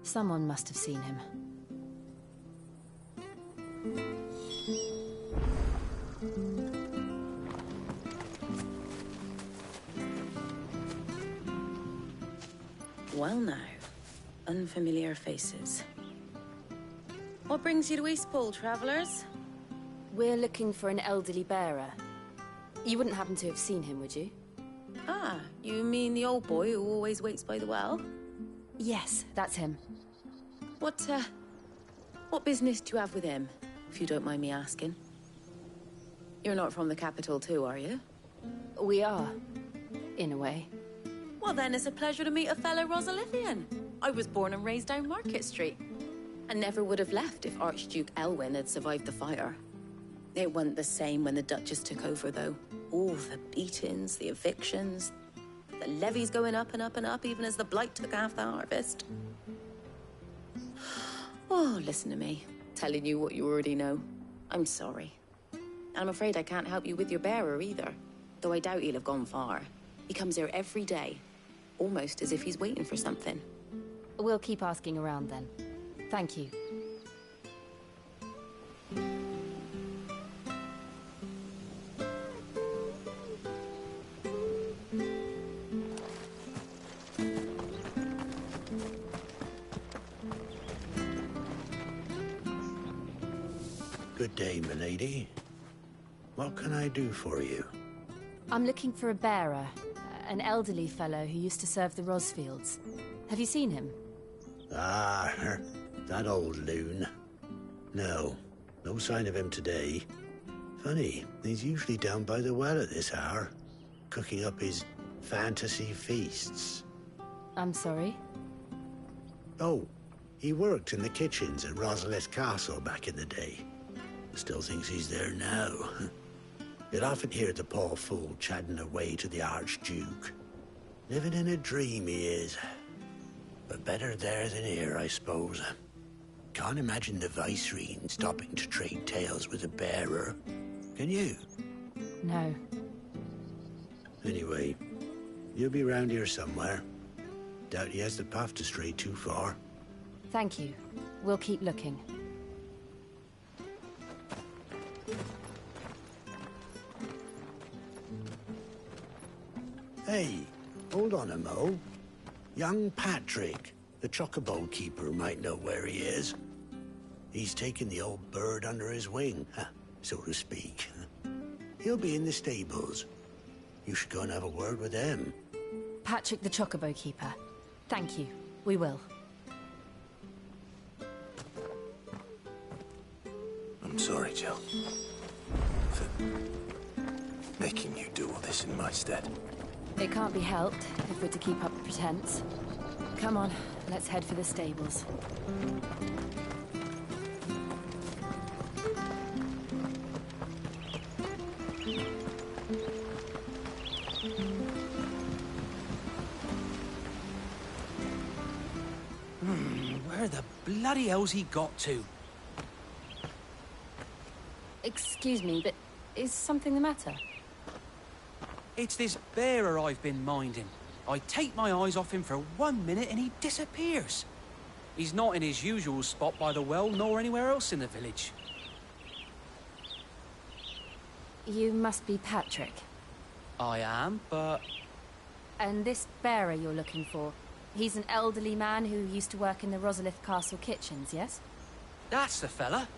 Someone must have seen him. Well now, unfamiliar faces. What brings you to Eastpool, travellers? We're looking for an elderly bearer. You wouldn't happen to have seen him, would you? Ah, you mean the old boy who always waits by the well? Yes, that's him. What business do you have with him, if you don't mind me asking? You're not from the capital too, are you? We are, in a way. Well then, it's a pleasure to meet a fellow Rosalithian. I was born and raised down Market Street. And never would have left if Archduke Elwyn had survived the fire. It wasn't the same when the Duchess took over, though. All the beatings, the evictions, the levies going up and up and up, even as the blight took half the harvest. Oh, listen to me, telling you what you already know. I'm sorry. I'm afraid I can't help you with your bearer either, though I doubt he'll have gone far. He comes here every day, almost as if he's waiting for something. We'll keep asking around then. Thank you. Good day, milady. What can I do for you? I'm looking for a bearer, an elderly fellow who used to serve the Rosfields. Have you seen him? Ah, that old loon. No sign of him today. Funny, he's usually down by the well at this hour, cooking up his fantasy feasts. I'm sorry? Oh, he worked in the kitchens at Rosalet Castle back in the day. Still thinks he's there now. You'd often hear the poor fool chatting away to the Archduke. Living in a dream he is. But better there than here, I suppose. Can't imagine the Viceroy stopping to trade tales with a bearer. Can you? No. Anyway, you'll be round here somewhere. Doubt he has the path to stray too far. Thank you. We'll keep looking. Hey, hold on a mo. Young Patrick, the chocobo keeper, might know where he is. He's taken the old bird under his wing, so to speak. He'll be in the stables. You should go and have a word with him. Patrick the chocobo keeper. Thank you. We will. I'm sorry, Jill. For making you do all this in my stead. It can't be helped if we're to keep up the pretense. Come on, let's head for the stables. Where the bloody hell's he got to? Excuse me, but is something the matter? It's this bearer I've been minding. I take my eyes off him for 1 minute and he disappears. He's not in his usual spot by the well, nor anywhere else in the village. You must be Patrick. I am, but... And this bearer you're looking for, He's an elderly man who used to work in the Rosalith Castle kitchens, yes? That's the fella.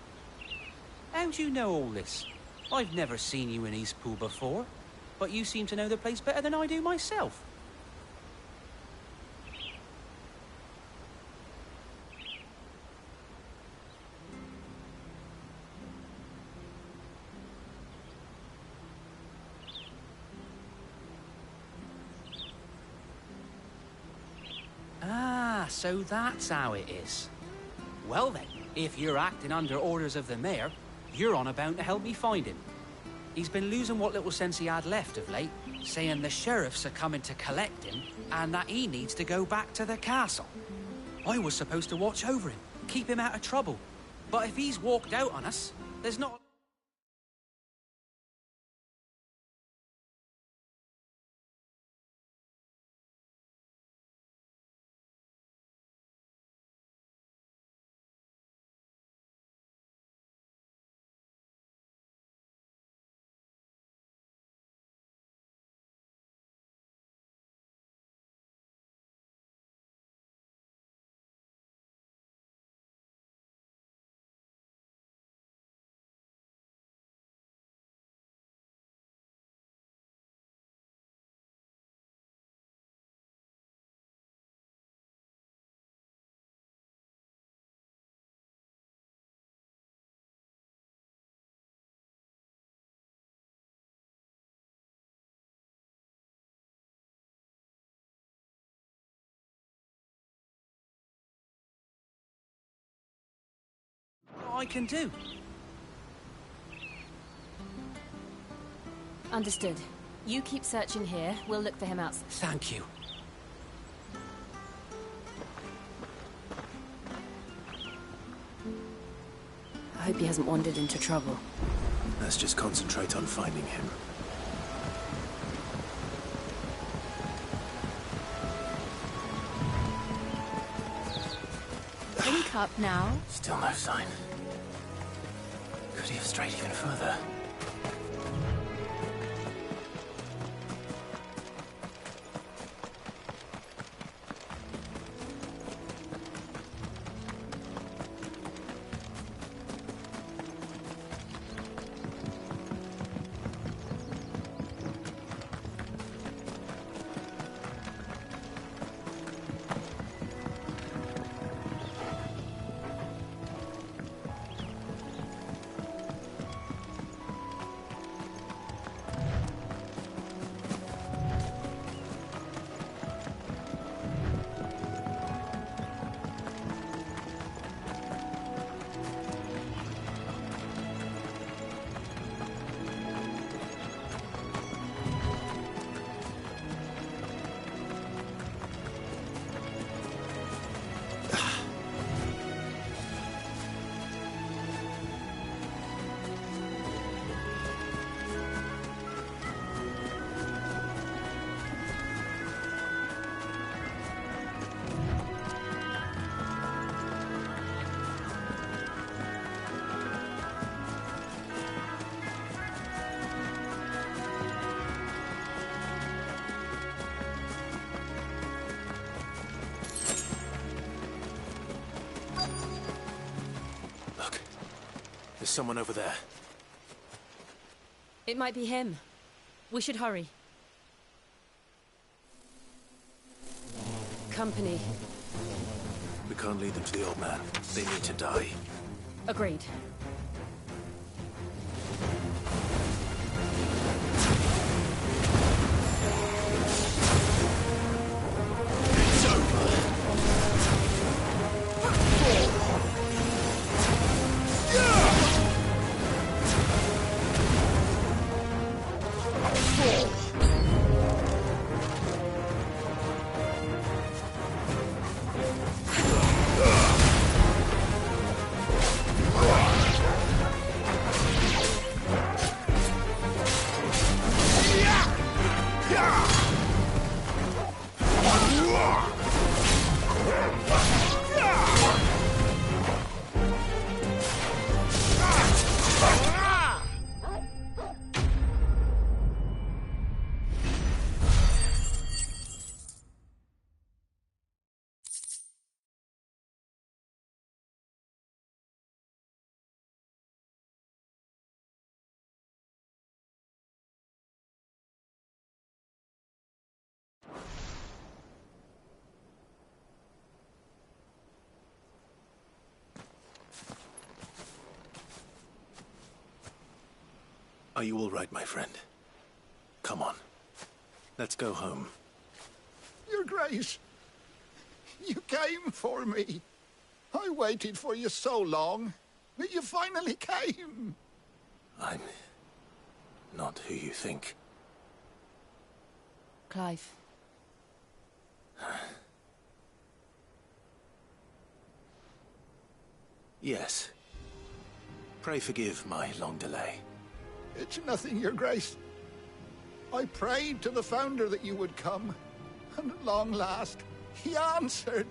How do you know all this? I've never seen you in Eastpool before, but you seem to know the place better than I do myself. Ah, so that's how it is. Well then, if you're acting under orders of the mayor, you're on about to help me find him. He's been losing what little sense he had left of late, saying the sheriffs are coming to collect him and that he needs to go back to the castle. I was supposed to watch over him, keep him out of trouble. But if he's walked out on us, there's not... I can do. Understood. You keep searching here. We'll look for him outside. Thank you. I hope he hasn't wandered into trouble. Let's just concentrate on finding him. Link up now. Still no sign. Could he have strayed even further? There's someone over there. It might be him. We should hurry. Company. We can't lead them to the old man. They need to die. Agreed. Are you all right, my friend? Come on. Let's go home. Your Grace, you came for me. I waited for you so long, but you finally came. I'm not who you think. Clive. Yes. Pray forgive my long delay. It's nothing, Your Grace. I prayed to the Founder that you would come, and at long last, he answered.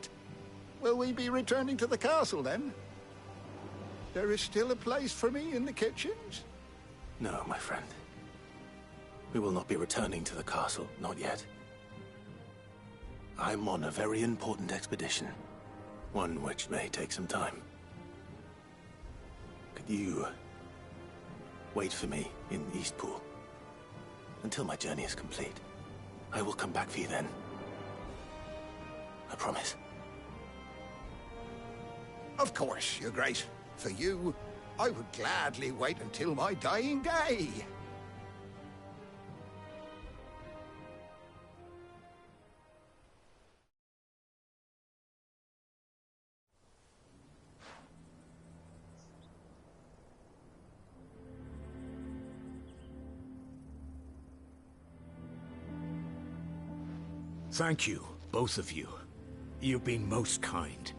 Will we be returning to the castle, then? There is still a place for me in the kitchens? No, my friend. We will not be returning to the castle, not yet. I'm on a very important expedition. One which may take some time. Could you wait for me in Eastpool until my journey is complete? I will come back for you then. I promise. Of course, Your Grace. For you, I would gladly wait until my dying day. Thank you, both of you. You've been most kind.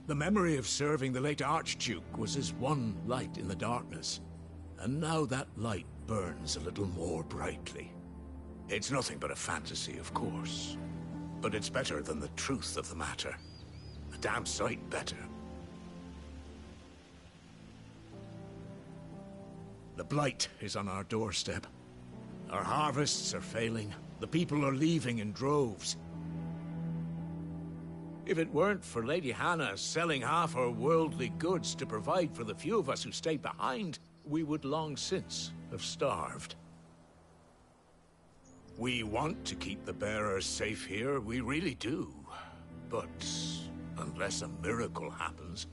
The memory of serving the late Archduke was as one light in the darkness, and now that light burns a little more brightly. It's nothing but a fantasy, of course, but it's better than the truth of the matter. A damn sight better. The blight is on our doorstep. Our harvests are failing. The people are leaving in droves. If it weren't for Lady Hannah selling half her worldly goods to provide for the few of us who stayed behind, we would long since have starved. We want to keep the bearers safe here, we really do. But unless a miracle happens,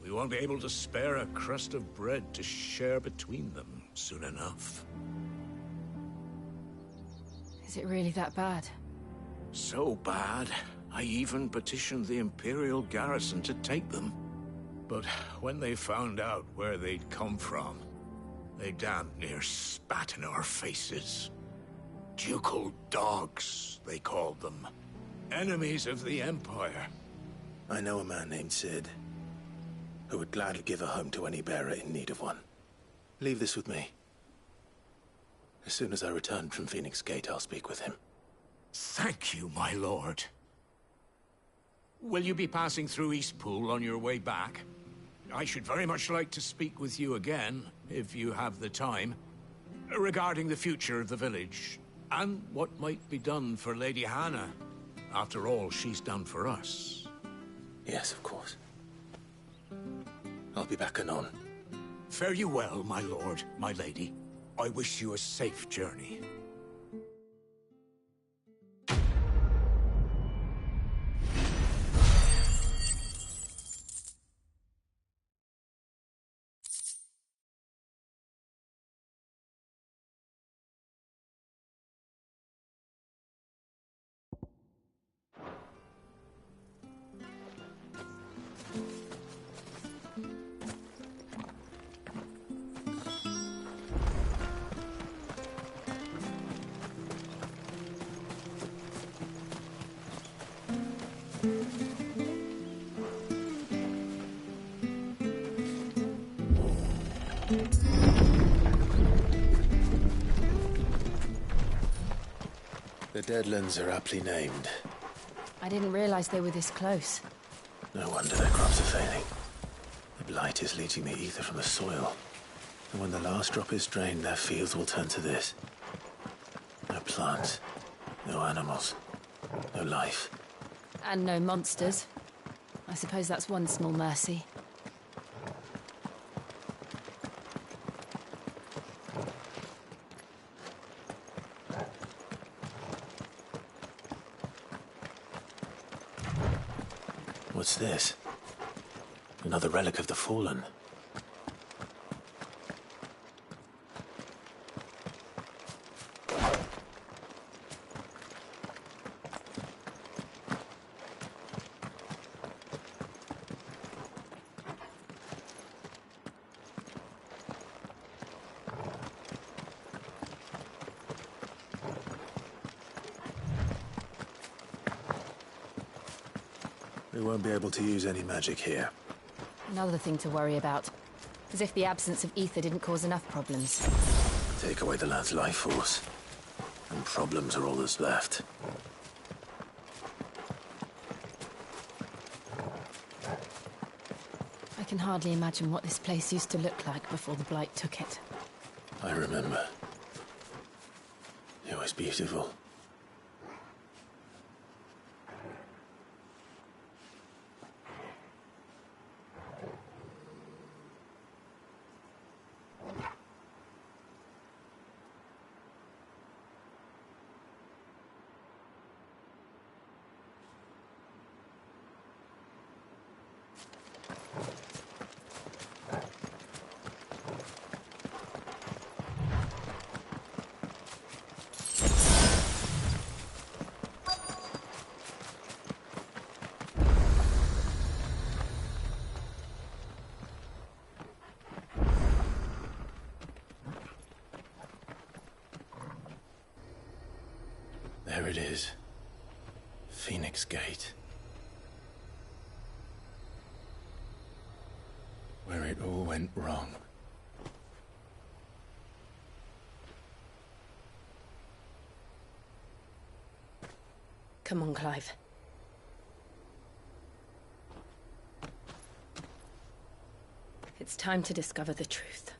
we won't be able to spare a crust of bread to share between them soon enough. Is it really that bad? So bad, I even petitioned the Imperial garrison to take them. But when they found out where they'd come from, they damn near spat in our faces. Ducal dogs, they called them. Enemies of the Empire. I know a man named Cid, who would gladly give a home to any bearer in need of one. Leave this with me. As soon as I return from Phoenix Gate, I'll speak with him. Thank you, my lord. Will you be passing through Eastpool on your way back? I should very much like to speak with you again, if you have the time, regarding the future of the village, and what might be done for Lady Hannah. After all she's done for us. Yes, of course. I'll be back anon. Fare you well, my lord, my lady. I wish you a safe journey. The Deadlands are aptly named. I didn't realize they were this close. No wonder their crops are failing. The blight is leaching the ether from the soil. And when the last drop is drained, their fields will turn to this. No plants, no animals, no life. And no monsters. I suppose that's one small mercy. What's this? Another relic of the Fallen. We won't be able to use any magic here. Another thing to worry about. As if the absence of ether didn't cause enough problems. Take away the lad's life force, and problems are all that's left. I can hardly imagine what this place used to look like before the Blight took it. I remember. It was beautiful. There it is. Phoenix Gate. Where it all went wrong. Come on, Clive. It's time to discover the truth.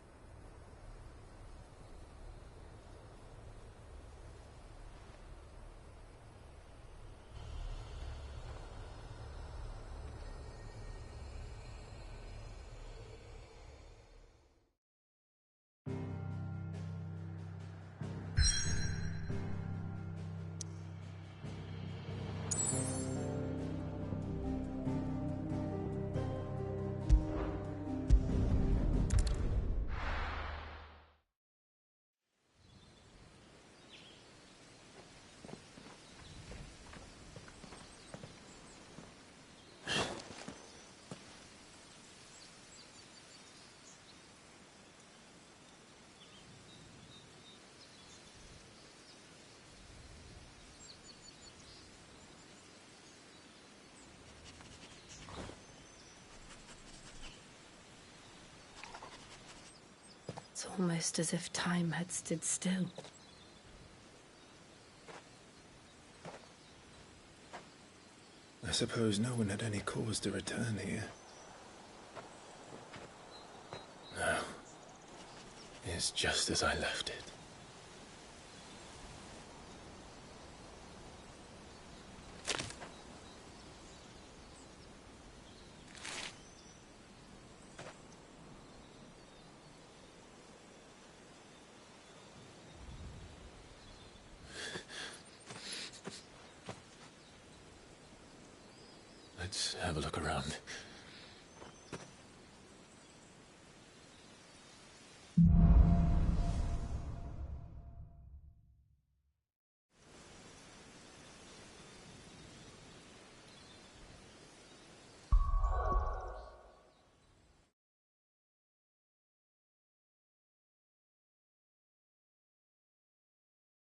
It's almost as if time had stood still. I suppose no one had any cause to return here. No. It's just as I left it. Let's have a look around.